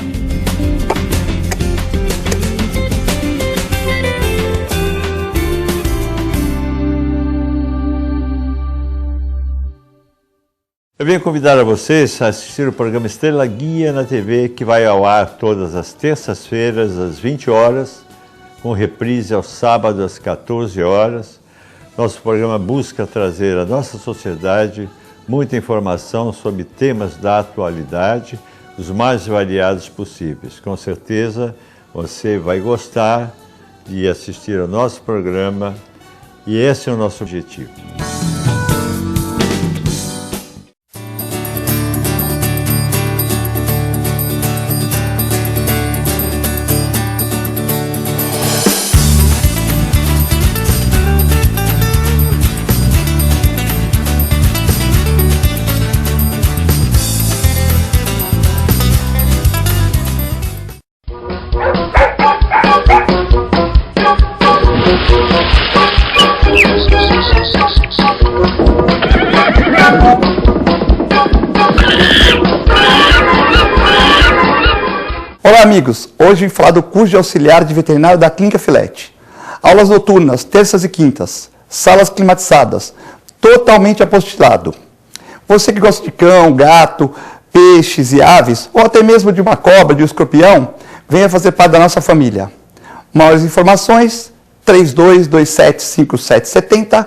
Eu venho convidar a vocês a assistir o programa Estrela Guia na TV, que vai ao ar todas as terças-feiras, às 20 horas, com reprise aos sábados, às 14 horas. Nosso programa busca trazer à nossa sociedade muita informação sobre temas da atualidade, os mais variados possíveis. Com certeza você vai gostar de assistir ao nosso programa e esse é o nosso objetivo. Olá amigos, hoje vim falar do curso de auxiliar de veterinário da Clínica Filete. Aulas noturnas, terças e quintas, salas climatizadas, totalmente apostilado. Você que gosta de cão, gato, peixes e aves, ou até mesmo de uma cobra, de um escorpião, venha fazer parte da nossa família. Maiores informações, 32275770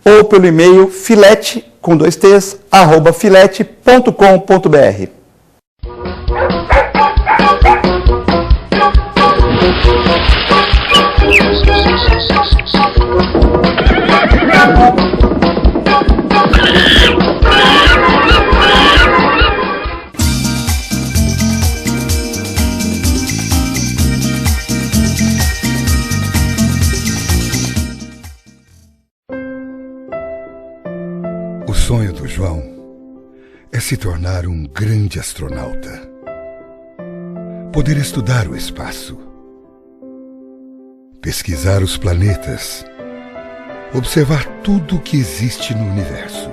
ou pelo e-mail filete@filete.com.br. O sonho do João é se tornar um grande astronauta. Poder estudar o espaço, pesquisar os planetas, observar tudo o que existe no universo.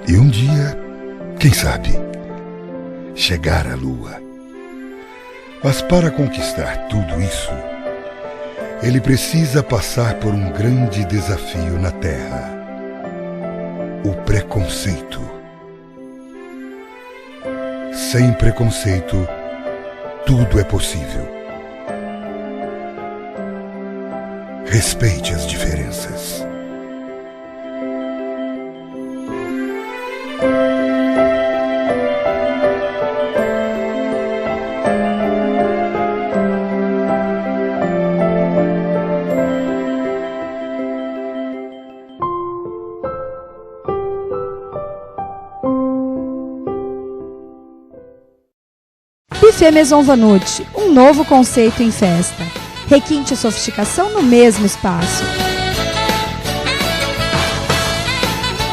E um dia, quem sabe, chegar à Lua. Mas para conquistar tudo isso, ele precisa passar por um grande desafio na Terra: o preconceito. Sem preconceito, tudo é possível. Respeite as diferenças. Buffet Maison Vannucci, um novo conceito em festa. Requinte e sofisticação no mesmo espaço.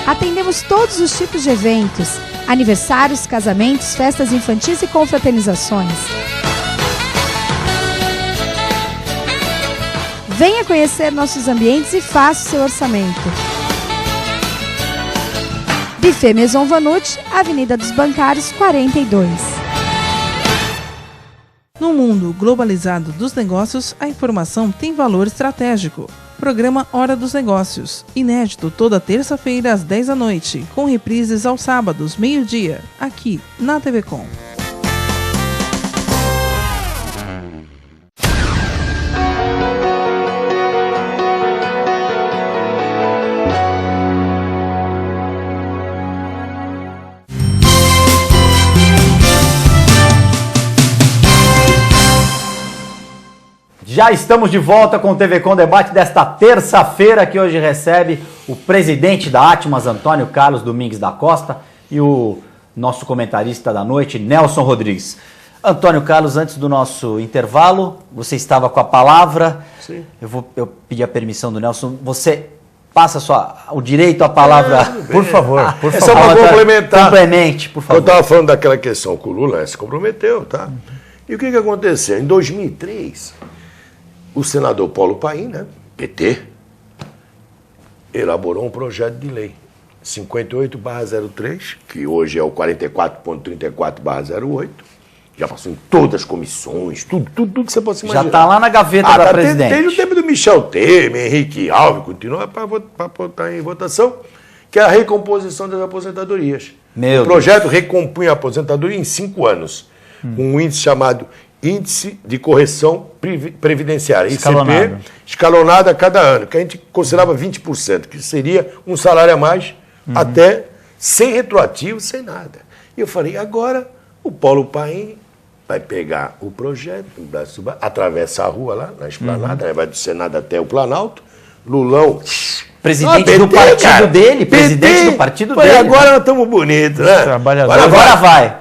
Atendemos todos os tipos de eventos, aniversários, casamentos, festas infantis e confraternizações. Venha conhecer nossos ambientes e faça o seu orçamento. Buffet Maison Vanucci, Avenida dos Bancários, 42. No mundo globalizado dos negócios, a informação tem valor estratégico. Programa Hora dos Negócios, inédito toda terça-feira às 10 da noite, com reprises aos sábados, meio-dia, aqui na TV Com. Já estamos de volta com o TV Com Debate desta terça-feira, que hoje recebe o presidente da Atmas, Antônio Carlos Domingues da Costa, e o nosso comentarista da noite, Nelson Rodrigues. Antônio Carlos, antes do nosso intervalo, você estava com a palavra. Sim. Eu pedi a permissão do Nelson. Você passa o direito à palavra, por favor. Por favor. É só para complementar. Complemente, por favor. Eu estava falando daquela questão que o Lula se comprometeu, tá? E o que aconteceu? Em 2003... o senador Paulo Paim, né, PT, elaborou um projeto de lei 58/03, que hoje é o 44.34/08, já passou em todas as comissões, tudo que você possa imaginar. Já está lá na gaveta da presidente. Desde o tempo do Michel Temer, Henrique Alves, continua para botar em votação, que é a recomposição das aposentadorias. O projeto recompunha a aposentadoria em 5 anos, com um índice chamado Índice de Correção Previdenciária, ICP, escalonado a cada ano, que a gente considerava 20%, que seria um salário a mais, até sem retroativo, sem nada. E eu falei, agora o Paulo Paim vai pegar o projeto, atravessa a rua lá, na Esplanada, vai do Senado até o Planalto, Lulão... Presidente do partido dele, presidente do partido dele. Agora nós estamos bonitos, né? Agora vai.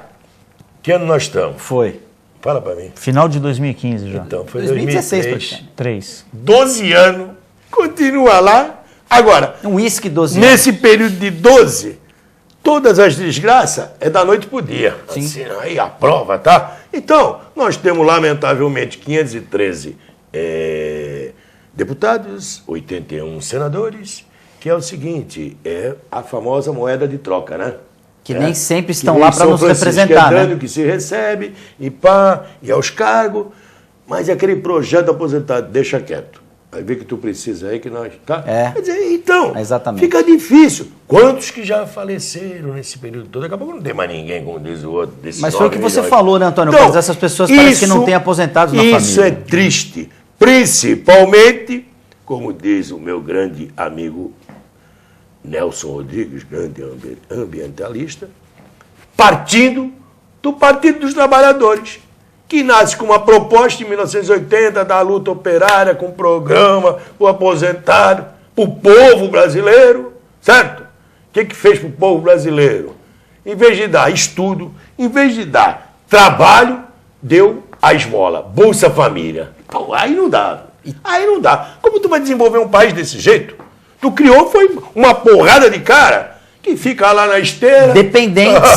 Que ano nós estamos? Foi. Fala pra mim. Final de 2015 já. Então, foi 2016, 2003. 12 anos, continua lá. Agora, um uísque 12 anos. Nesse período de 12, todas as desgraças é da noite pro dia. Sim. Assim, aí a prova, tá? Então, nós temos, lamentavelmente, 513 deputados, 81 senadores, que é o seguinte, é a famosa moeda de troca, né? Que nem sempre estão lá para nos representar, né? Que se recebe, e pá, e aos cargos, mas aquele projeto aposentado, deixa quieto. Vai ver que tu precisa aí que nós... Tá? Quer dizer, então, exatamente. Fica difícil. Quantos que já faleceram nesse período todo? Daqui a pouco não tem mais ninguém, como diz o outro. Mas foi o que você falou, né, Antônio? Então, essas pessoas parecem que não têm aposentados na família. Isso é triste. Principalmente, como diz o meu grande amigo Nelson Rodrigues, grande ambientalista, partindo do Partido dos Trabalhadores, que nasce com uma proposta em 1980 da luta operária, com um programa, o aposentado, para o povo brasileiro, certo? O que fez para o povo brasileiro? Em vez de dar estudo, em vez de dar trabalho, deu a esmola, Bolsa Família. Pô, aí não dá. Aí não dá. Como tu vai desenvolver um país desse jeito? Tu criou foi uma porrada de cara que fica lá na esteira. Dependentes.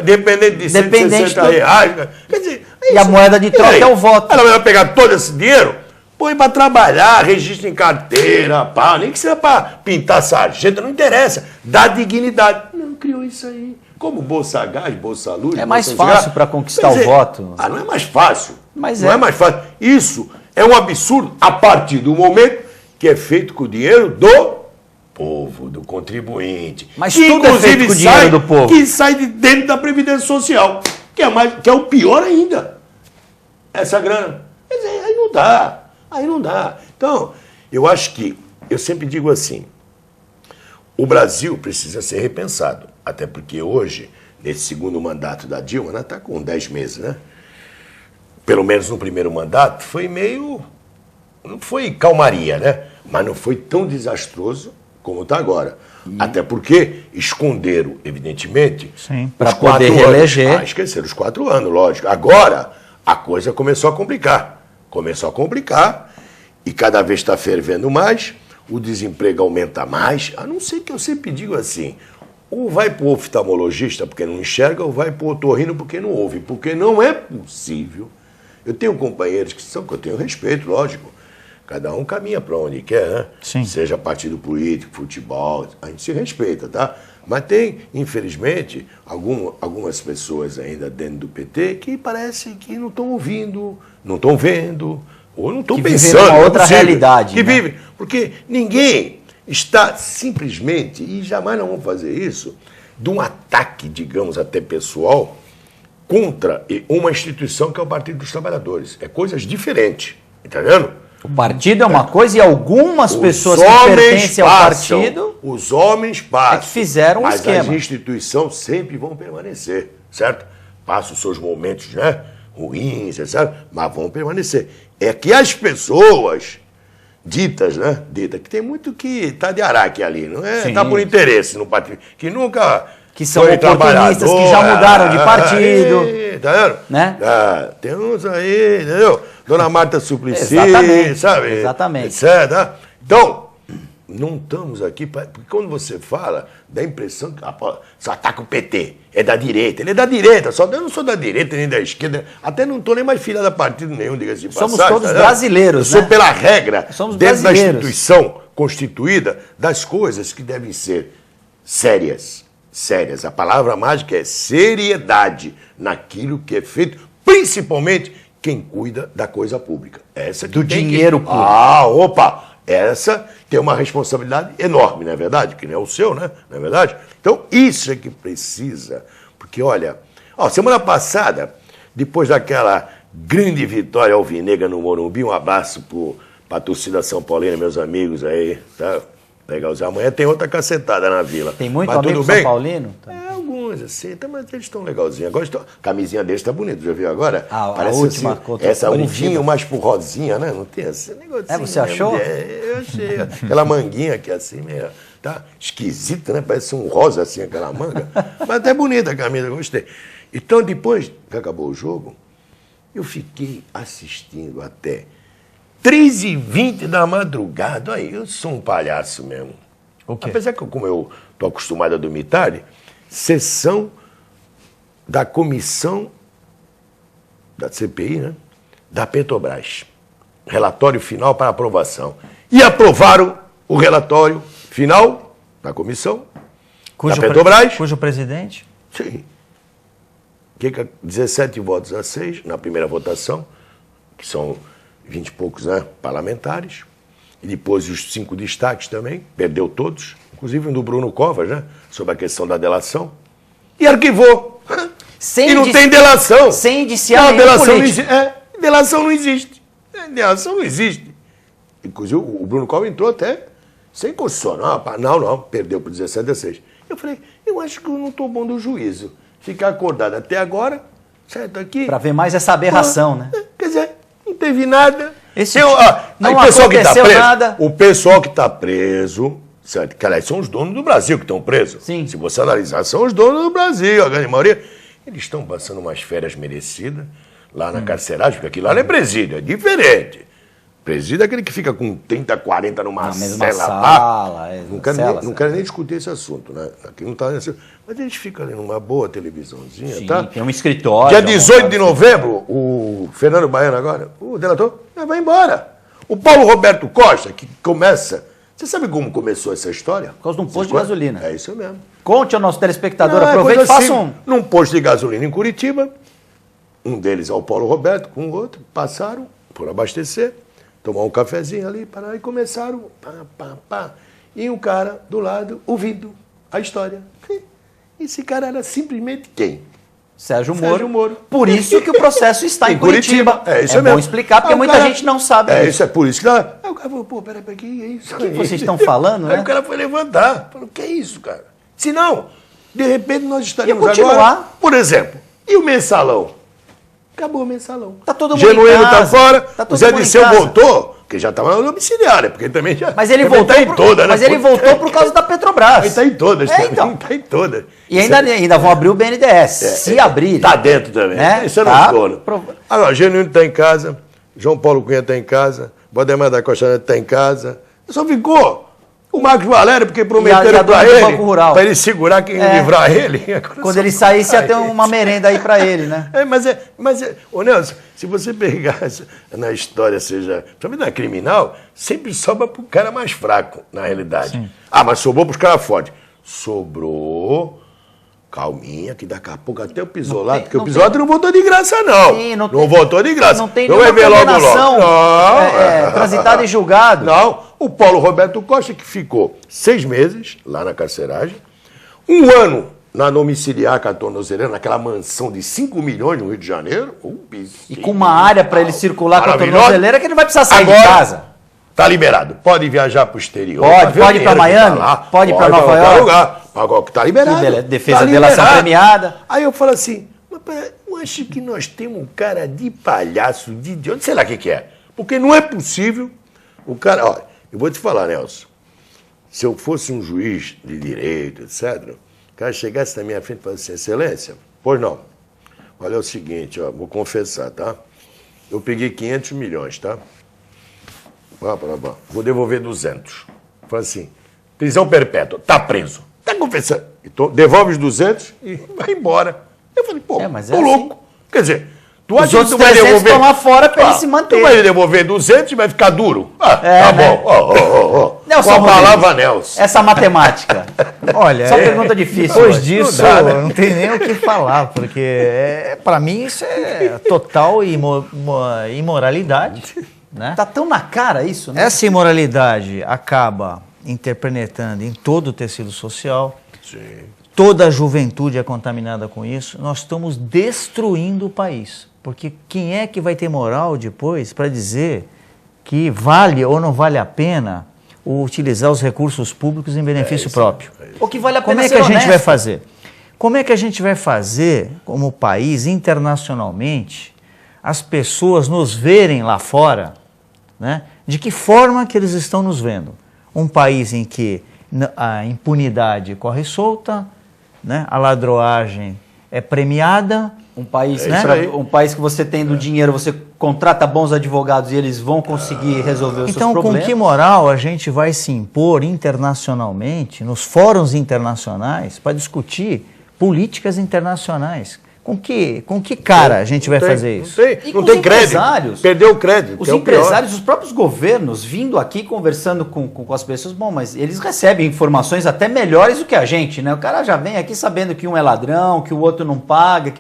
Dependente de 160 reais. Quer dizer, e a moeda de troca é o voto. Ela vai pegar todo esse dinheiro, põe para trabalhar, registro em carteira, pá, nem que seja para pintar sarjeta, não interessa. Dá dignidade. Não criou isso aí. Como Bolsa Gás, Bolsa Luz. É mais fácil para conquistar o voto. Não é mais fácil. Mas não é mais fácil. Isso é um absurdo a partir do momento que é feito com o dinheiro do povo, do contribuinte. Mas que, tudo é feito com o dinheiro do povo. Que sai de dentro da Previdência Social, que é o pior ainda. Essa grana. Quer dizer, aí não dá. Aí não dá. Então, eu acho que, eu sempre digo assim, o Brasil precisa ser repensado. Até porque hoje, nesse segundo mandato da Dilma, ela está com 10 meses, né? Pelo menos no primeiro mandato, foi meio... Não foi calmaria, né? Mas não foi tão desastroso como está agora. Até porque esconderam, evidentemente, para poder reeleger. Esqueceram os 4 anos, lógico. Agora, a coisa começou a complicar. Começou a complicar e cada vez está fervendo mais, o desemprego aumenta mais, a não ser que eu sempre digo assim, ou vai para o oftalmologista porque não enxerga, ou vai para o otorrino porque não ouve. Porque não é possível. Eu tenho companheiros que eu tenho respeito, lógico, Cada um caminha para onde quer, né? Sim. Seja partido político, futebol, a gente se respeita, tá? Mas tem, infelizmente, algumas pessoas ainda dentro do PT que parece que não estão ouvindo, não estão vendo, ou não estão pensando. Vivem uma outra realidade. Que né? vivem. Porque ninguém está simplesmente, e jamais não vão fazer isso, de um ataque, digamos, até pessoal, contra uma instituição que é o Partido dos Trabalhadores. É coisas diferentes, tá vendo? O partido é uma coisa e algumas pessoas que pertencem ao partido os homens passam, é que fizeram um mas esquema. as instituições sempre vão permanecer, certo? Passam os seus momentos, né, ruins, certo? Mas vão permanecer. É que as pessoas ditas, né, que tem muito que tá de araque ali, não é? Tá por interesse no partido, que nunca que são oportunistas, que já mudaram de partido. Aí, tá vendo? Né? Tem uns aí, entendeu? Dona Marta Suplicy, Exatamente, sabe? exatamente. Etc. Então, não estamos aqui, porque quando você fala, dá a impressão que só ataca o PT, é da direita. Ele é da direita, eu não sou da direita nem da esquerda, até não estou nem mais filha da partido nenhum, diga-se de passagem. Somos todos brasileiros, Eu né? sou pela regra, Somos dentro da brasileiros. instituição constituída, das coisas que devem ser sérias. A palavra mágica é seriedade naquilo que é feito, principalmente quem cuida da coisa pública. Essa que Do tem dinheiro público. Essa tem uma responsabilidade enorme, não é verdade? Que não é o seu, né? Não é verdade? Então, isso é que precisa. Porque, olha, semana passada, depois daquela grande vitória alvinegra no Morumbi, um abraço para a torcida São Paulina, meus amigos aí, tá? Legalzinho. Amanhã tem outra cacetada na Vila. Tem muito mas amigo tudo bem? São Paulino? Alguns, assim, mas eles estão legalzinhos. Agora a camisinha deles está bonita, já viu agora? A última assim, contra essa Curitiba. uvinho mais pro rosinha, né? Não tem esse negocinho. Você achou? Eu achei. Aquela manguinha aqui assim, meio, tá esquisita, né? Parece um rosa assim, aquela manga. Mas até bonita a camisa, gostei. Então, depois que acabou o jogo, eu fiquei assistindo até 3h20 da madrugada. Aí, eu sou um palhaço mesmo. O quê? Apesar que, como eu estou acostumado a dormir tarde, sessão da comissão da CPI, né? Da Petrobras. Relatório final para aprovação. E aprovaram o relatório final da comissão da Petrobras. Cujo presidente? Sim. 17 votos a 6 na primeira votação, que são 20 e poucos, né, parlamentares. E depois os 5 destaques também, perdeu todos, inclusive um do Bruno Covas, né, sobre a questão da delação. E arquivou. E não tem delação. Sem indiciar Não, delação não político. existe. Delação não existe. Delação não existe. Inclusive o Bruno Covas entrou até sem constitucional. Não, perdeu por 17 a 6. Eu falei, eu acho que eu não estou bom do juízo. Ficar acordado até agora, certo aqui. Para ver mais essa aberração, né? Quer dizer, não teve nada. Não aconteceu nada. O pessoal que está preso, certo? Que, aliás, são os donos do Brasil que estão presos. Sim. Se você analisar, são os donos do Brasil, a grande maioria. Eles estão passando umas férias merecidas lá na carceragem, porque aquilo lá não é presídio, é diferente. Presídio é aquele que fica com 30, 40 numa mesma cela. sala, Não quero nem discutir esse assunto, né? Aqui não está nesse... Mas a gente fica ali numa boa televisãozinha, Sim, tá? tem um escritório. Dia 18 de novembro, o Fernando Baiano agora, o delator, vai embora. O Paulo Roberto Costa, que começa... Você sabe como começou essa história? Por causa de um posto de gasolina. É isso mesmo. Conte ao nosso telespectador, Não, aproveite e coisa faça assim, Num posto de gasolina em Curitiba, um deles é o Paulo Roberto, com o outro, passaram, foram abastecer, tomar um cafezinho ali, pararam e começaram, pá. E o cara do lado, ouvindo a história. Esse cara era simplesmente quem? Sérgio Moro. Moro. Por isso que o processo está em Curitiba. É isso é mesmo. bom explicar, porque muita gente não sabe É disso. isso, é por isso que ela... Aí o cara falou, peraí, que é isso? O que vocês estão falando, né? Aí o cara foi levantar. Falou, que é isso, cara? Se não, de repente nós estaríamos Ia continuar. agora... Por exemplo, e o mensalão? Acabou o mensalão. Tá todo mundo Genuíno em casa. tá fora, Tá todo o Zé mundo em Disseu casa. voltou, que já estava na domiciliária, porque também já... Mas ele também voltou, tá em toda, mas né? ele voltou por causa da Petrobras. Ele está em todas É, também, então. tá em todas. E ainda vão abrir o BNDES, se abrir. Está dentro também. Né? Isso é Tá. no dono. Agora, Genuíno está em casa, João Paulo Cunha está em casa, Valdemar da Costa está em casa. Só ficou O Marcos Valério, porque prometeram para ele segurar quem livrar ele. Quando ele saísse, ia ter uma merenda aí para ele, né? Ô Nelson, se você pegar na história, principalmente na criminal, sempre sobra para o cara mais fraco, na realidade. Sim. Mas sobrou para os caras fortes. Sobrou... Calminha, que daqui a pouco até o Pisolado, porque o Pisolado não votou de graça, não. Sim, não votou de graça. Não tem nenhuma condenação transitada e julgado. Não, o Paulo Roberto Costa, que ficou 6 meses lá na carceragem, 1 ano na domiciliar com a tornozeleira, naquela mansão de 5 milhões no Rio de Janeiro. E com uma área para ele circular com a tornozeleira que ele vai precisar sair de casa. Tá liberado. Pode viajar para o exterior. Pode ir para Miami, pode ir para Nova York. Agora que tá liberado. Defesa de delação premiada. Aí eu falo assim, mas peraí, eu acho que nós temos um cara de palhaço, de idiota, sei lá o que é. Porque não é possível o cara... Olha, eu vou te falar, Nelson, se eu fosse um juiz de direito, etc., o cara chegasse na minha frente e falasse assim, excelência, pois não. Olha, é o seguinte, vou confessar, tá? Eu peguei 500 milhões, tá? Vou devolver 200. Falei assim, prisão perpétua, tá preso. Tá confessando. Então, devolve os 200 e vai embora. Eu falei, pô, tô louco. Assim. Quer dizer, tu acha que tu vai devolver... estão lá fora pra ele se manter. Tu vai devolver 200 e vai ficar duro? Tá bom. Nelson, com a palavra Nelson. Essa matemática. Olha, só pergunta difícil. Depois disso, não tem nem o que falar, porque para mim isso é total imoralidade. Né? Tá tão na cara isso, né? Essa imoralidade acaba interpenetrando em todo o tecido social. Sim. Toda a juventude é contaminada com isso. Nós estamos destruindo o país. Porque quem é que vai ter moral depois para dizer que vale ou não vale a pena utilizar os recursos públicos em benefício próprio? Ou que vale a pena Como é que a gente vai fazer? Como é que a gente vai fazer, como país, internacionalmente, as pessoas nos verem lá fora, né? De que forma que eles estão nos vendo? Um país em que a impunidade corre solta, né? A ladroagem é premiada. Um país que você tendo dinheiro, você contrata bons advogados e eles vão conseguir resolver os seus problemas. Então, com que moral a gente vai se impor internacionalmente, nos fóruns internacionais, para discutir políticas internacionais? Com que cara a gente vai fazer isso? Não tem crédito. Perdeu o crédito. Os empresários, os próprios governos, vindo aqui conversando com as pessoas, bom, mas eles recebem informações até melhores do que a gente, né? O cara já vem aqui sabendo que um é ladrão, que o outro não paga.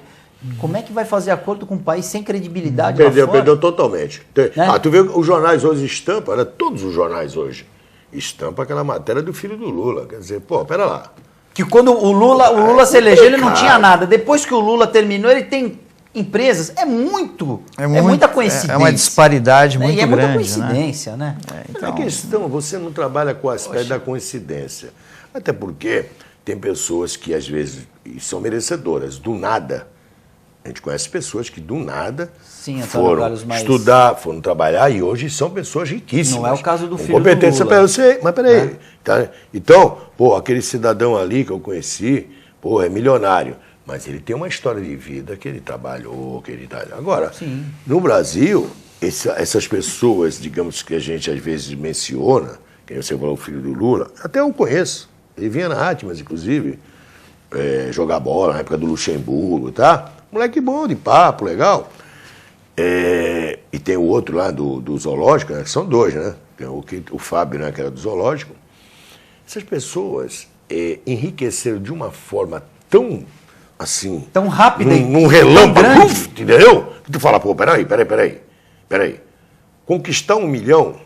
Como é que vai fazer acordo com um país sem credibilidade lá fora? Perdeu totalmente. Né? Tu vê os jornais hoje estampam, todos os jornais hoje estampam aquela matéria do filho do Lula. Quer dizer, pera lá. Que quando o Lula se elegeu, ele não tinha nada. Depois que o Lula terminou, ele tem empresas. É muita coincidência. É uma disparidade muito grande. E é muita coincidência, né? Então... A questão, você não trabalha com o aspecto da coincidência. Até porque tem pessoas que, às vezes, são merecedoras. Do nada. A gente conhece pessoas que, do nada, foram estudar, foram trabalhar e hoje são pessoas riquíssimas. Não é o caso do filho do Lula. Eu sei, mas peraí. Tá? Então, aquele cidadão ali que eu conheci, é milionário. Mas ele tem uma história de vida que ele trabalhou, que ele... Agora, no Brasil, essas pessoas, digamos, que a gente às vezes menciona, que você falou o filho do Lula, até eu conheço. Ele vinha na Atmas, inclusive, jogar bola na época do Luxemburgo, tá? Moleque bom, de papo, legal. E tem o outro lá do zoológico, né? Que são dois, né? Tem o Fábio, né? Que era do zoológico. Essas pessoas enriqueceram de uma forma tão, assim... Tão rápida num relâmpago, entendeu? Que tu fala, peraí. Conquistar 1 milhão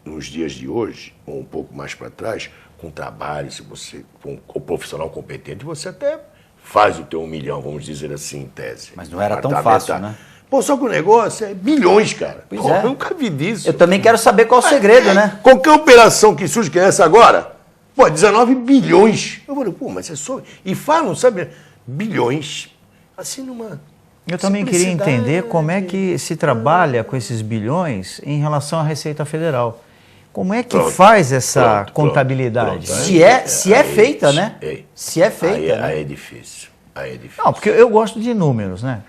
nos dias de hoje, ou um pouco mais para trás, com trabalho, se você for um profissional competente, você até... faz o teu 1 milhão, vamos dizer assim, em tese. Mas não era tão fácil, né? Só que o negócio é bilhões, cara. Pois é. Eu nunca vi disso. Eu também quero saber qual é o segredo, né? Qualquer operação que surge, que é essa agora, 19 bilhões. Eu falei, mas é só... E falam, sabe, bilhões, assim numa... Eu também queria entender como é que se trabalha com esses bilhões em relação à Receita Federal. Como é que faz essa contabilidade? Se é feita, né? Se é feita, né? Aí é difícil. Não, porque eu gosto de números, né?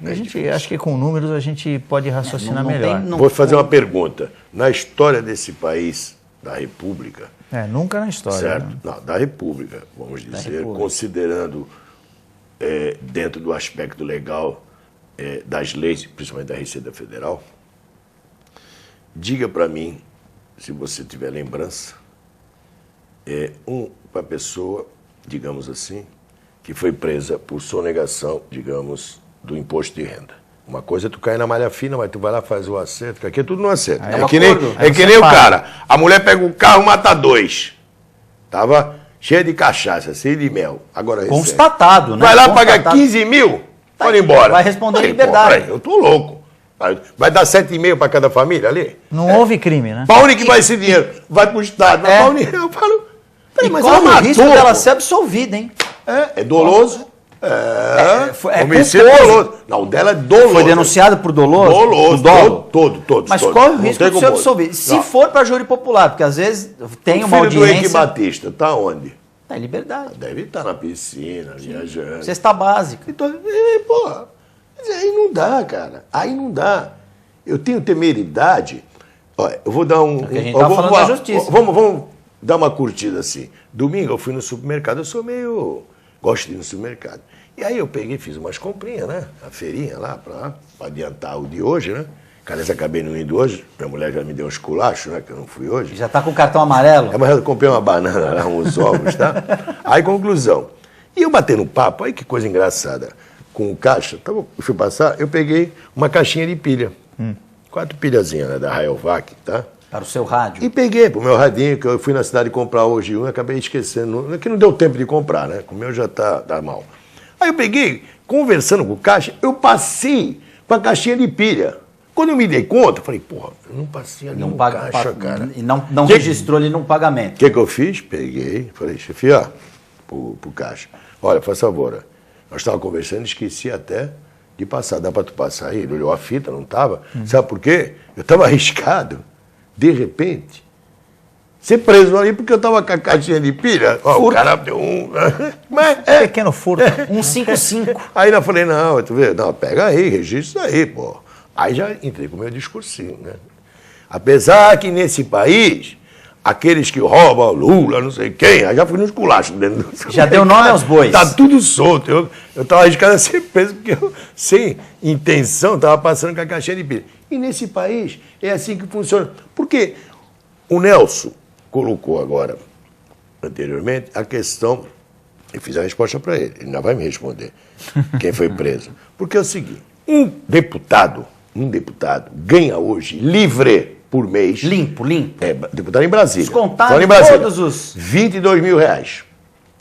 Acho que com números a gente pode raciocinar melhor. Vou fazer uma pergunta. Na história desse país, da República, Nunca na história. Certo? Né? Não, da República, vamos dizer, considerando dentro do aspecto legal das leis, principalmente da Receita Federal. Diga para mim, se você tiver lembrança, uma pessoa, digamos assim, que foi presa por sonegação, digamos, do imposto de renda. Uma coisa é tu cair na malha fina, mas tu vai lá e faz o acerto, que aqui é tudo no acerto. É que nem o cara. A mulher pega o carro e mata 2. Tava cheia de cachaça, cheia de mel. Agora constatado, né? Vai lá pagar 15 mil, vai embora. Vai responder em liberdade. Pô, eu tô louco. Vai dar 7,5 para cada família ali? Não houve crime, né? Para onde que vai esse dinheiro? Vai pro Estado. Vai pra União. Eu falo, mas corre o risco dela ser absolvida, hein? É doloso. Homicídio culposo. doloso. Não, o dela é doloso. Foi denunciado por doloso? Doloso, todo. Mas corre o risco de ser absolvido. Se for para júri popular, porque às vezes tem uma audiência... O filho do Eike Batista, tá onde? Tá em liberdade. Deve estar na piscina, viajando. Cesta básica. Então, porra, aí não dá, cara. Aí não dá. Eu tenho temeridade. Olha, eu vou dar um... A gente tá falando da justiça. Vamos dar uma curtida assim. Domingo eu fui no supermercado, eu sou meio... Gosto de ir no supermercado. E aí eu peguei e fiz umas comprinhas, né? A feirinha lá, para adiantar o de hoje, né? Aliás, acabei não indo hoje. Minha mulher já me deu um esculacho, né? Que eu não fui hoje. Já tá com o cartão amarelo? Mas eu comprei uma banana lá, uns ovos, tá? Aí, conclusão. E eu batendo papo, aí que coisa engraçada. Com o caixa, eu fui passar, eu peguei uma caixinha de pilha. 4 pilhazinhas, né? Da Rayovac, tá? Para o seu rádio. E peguei pro meu radinho, que eu fui na cidade comprar hoje um e acabei esquecendo. Que não deu tempo de comprar, né? O meu já tá mal. Aí eu peguei, conversando com o caixa, eu passei com a caixinha de pilha. Quando eu me dei conta, eu falei, porra, eu não passei ali no caixa, cara. E não registrou ali num pagamento. O que eu fiz? Peguei, falei, chefe, ó, pro caixa. Olha, faz favor, nós estávamos conversando, esqueci até de passar. Dá para tu passar aí? Ele olhou a fita, não estava. Sabe por quê? Eu estava arriscado, de repente, ser preso ali porque eu estava com a caixinha de pilha. Ó, o cara deu um... Pequeno furto. 155. Aí eu falei, não, tu vê, não, pega aí, registra isso aí, pô. Aí já entrei com o meu discursinho, né? Apesar que nesse país, aqueles que roubam Lula, não sei quem, aí já fui nos culachos dentro do... Já deu nome aos bois. Tá tudo solto. Eu estava arriscado a ser preso porque eu, sem intenção, estava passando com a caixinha de pilha. E nesse país é assim que funciona. Porque o Nelson colocou agora, anteriormente, a questão... Eu fiz a resposta para ele, ele ainda vai me responder. Quem foi preso? Porque é o seguinte, um deputado ganha hoje, livre por mês... Limpo. Deputado em Brasília. Descontado em Brasília, todos os... R$22 mil.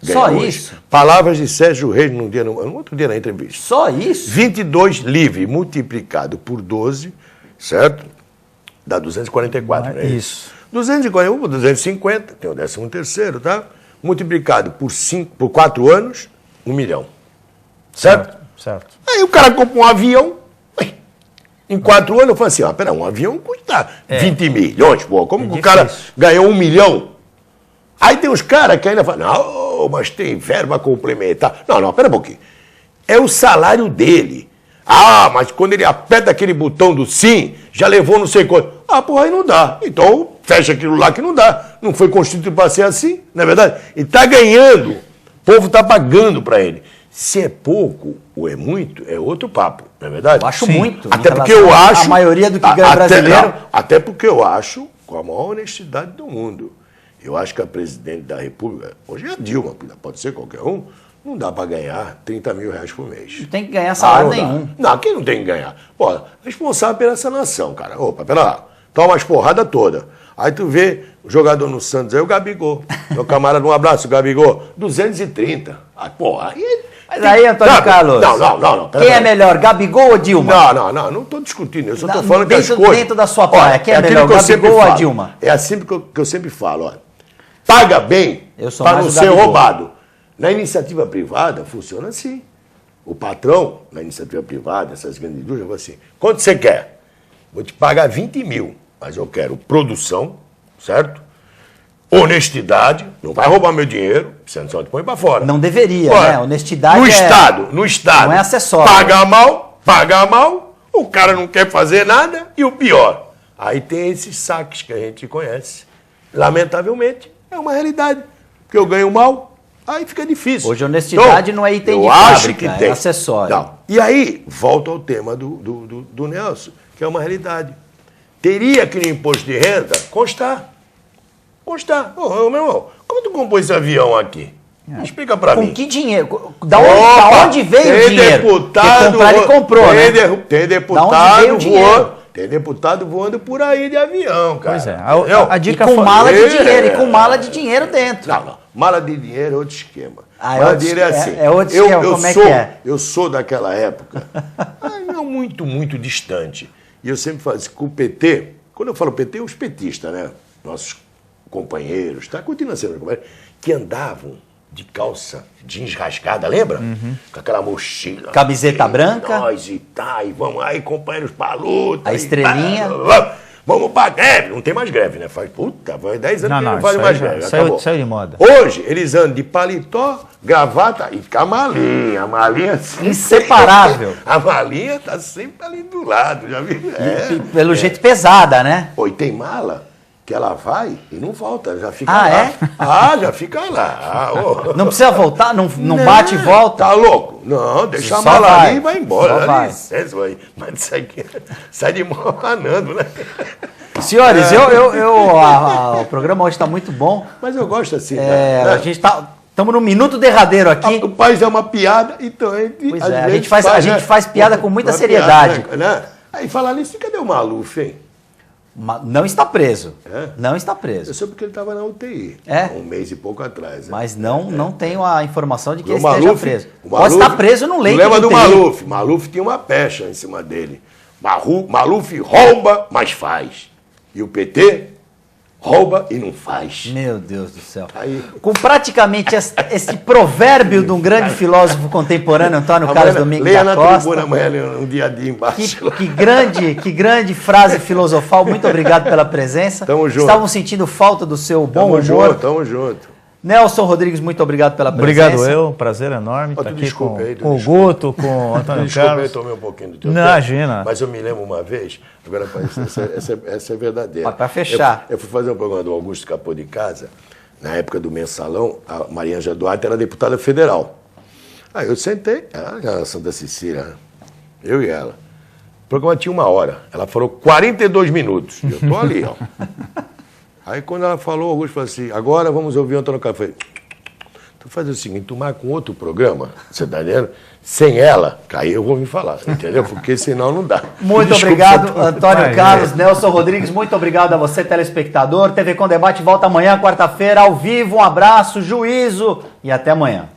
Só hoje. isso? Palavras de Sérgio Reis no outro dia na entrevista. Só isso? 22 livre multiplicado por 12, certo? Dá 244, né? Isso. 241, 250, tem o 13º, tá? Multiplicado por 4 anos, 1 milhão. Certo? Certo. Aí o cara compra um avião, em 4 anos eu falo assim, pera, um avião custa 20 milhões, pô, como que o cara ganhou 1 milhão? Aí tem os caras que ainda falam, não, mas tem verba complementar. Não, pera um pouquinho. É o salário dele. Mas quando ele aperta aquele botão do sim, já levou não sei quanto. Porra, aí não dá. Então, fecha aquilo lá que não dá. Não foi constituído para ser assim, não é verdade? Ele está ganhando. O povo está pagando para ele. Se é pouco ou é muito, é outro papo, não é verdade? Eu acho muito. Até porque eu acho... A maioria do que ganha brasileiro... Até porque eu acho, com a maior honestidade do mundo, eu acho que a presidente da República, hoje é a Dilma, pode ser qualquer um, não dá para ganhar 30 mil reais por mês. Não tem que ganhar salário nenhum. Não, quem não tem que ganhar? Pô, responsável pela essa nação, cara. Opa, pera lá. Toma as porradas todas. Aí tu vê o jogador no Santos aí, o Gabigol. Meu camarada, um abraço, Gabigol. 230. Porra, aí... Mas aí, Antônio Carlos... Não. Quem é melhor, Gabigol ou Dilma? Não estou discutindo. Eu só estou falando que as coisas... Dentro da sua praia, quem é melhor, Gabigol ou a Dilma? É assim que eu sempre falo, olha. Paga bem para não ser roubado. Na iniciativa privada, funciona assim. O patrão, na iniciativa privada, essas grandes indústrias, fala assim, quanto você quer? Vou te pagar 20 mil, mas eu quero produção, certo? Honestidade, não vai roubar meu dinheiro, você só te põe para fora. Não deveria, né? Honestidade no Estado, não é acessório. Paga mal, o cara não quer fazer nada e o pior, aí tem esses saques que a gente conhece. Lamentavelmente, É uma realidade. Porque eu ganho mal, aí fica difícil. Hoje, honestidade não é item de fábrica, é acessório. Não. E aí, volta ao tema do Nelson, que é uma realidade. Teria que no imposto de renda constar. Constar. Ô, meu irmão, como tu comprou esse avião aqui? Explica pra mim. Com que dinheiro? Da onde veio o dinheiro? Deputado, ele comprou, né? Tem deputado voando. Tem deputado voando por aí de avião, cara. Pois é. A dica com mala de dinheiro, e com mala de dinheiro dentro. Não. Mala de dinheiro é outro esquema. Mala de dinheiro é assim. É outro esquema, como é que é? Eu sou daquela época, não muito distante. E eu sempre falo assim, com o PT, quando eu falo PT, os petistas, né? Nossos companheiros, tá? Continua sendo companheiros, que andavam de calça jeans rasgada, lembra? Com aquela mochila. Camiseta branca. Nós e vamos aí, companheiros, pra luta. A estrelinha. Vamos pra greve. Não tem mais greve, né? Faz 10 anos que não faz mais greve. Saiu de moda. Hoje, eles andam de paletó, gravata e com a malinha. A malinha assim. Inseparável. A malinha tá sempre ali do lado, já viu? Pelo jeito pesada, né? Oi, tem mala que ela vai e não volta, já fica lá. É? Já fica lá. Não precisa voltar? Não bate e volta? Tá louco? Não, deixa a mala ali e vai embora. Dá licença, mas isso aqui sai de mão abanando, né? Senhores, o programa hoje está muito bom. Mas eu gosto assim. A gente estamos no minuto derradeiro aqui. O país é uma piada, então a gente faz piada com muita seriedade. Piada, né? Aí falar nisso, cadê o Maluf, hein? Não está preso. Não está preso. Eu sei porque ele estava na UTI. Um mês e pouco atrás. Mas não tenho a informação de que ele esteja preso. Pode estar preso no leito. Lembra do Maluf? Maluf tinha uma pecha em cima dele. Maluf rouba, mas faz. E o PT rouba e não faz. Meu Deus do céu. Com praticamente esse provérbio de um grande filósofo contemporâneo, Antônio Carlos Domingos da Costa. Leia na tribuna amanhã, um dia a dia embaixo. Que grande frase filosofal. Muito obrigado pela presença. Tamo junto. Estavam sentindo falta do seu bom humor. Tamo junto. Nelson Rodrigues, muito obrigado pela presença. Obrigado prazer enorme estar aqui com o Guto, com o Antônio Carlos. Eu tomei um pouquinho do teu Imagina. Tempo, mas eu me lembro uma vez, agora essa é verdadeira. Para fechar. Eu fui fazer um programa do Augusto Capô de Casa, na época do Mensalão, a Mariângela Duarte era deputada federal. Aí eu sentei, ela era Santa Cecília, eu e ela. O programa tinha 1 hora, ela falou 42 minutos, eu tô ali, ó. Aí quando ela falou, o Augusto falou assim, agora vamos ouvir o Antônio Carlos. Eu falei, tu faz o seguinte, tu marca um outro programa, você tá entendendo? Sem ela, aí eu vou me falar, entendeu? Porque senão não dá. Muito obrigado, Antônio Carlos, Nelson Rodrigues, muito obrigado a você, telespectador. TV Com Debate volta amanhã, quarta-feira, ao vivo. Um abraço, juízo e até amanhã.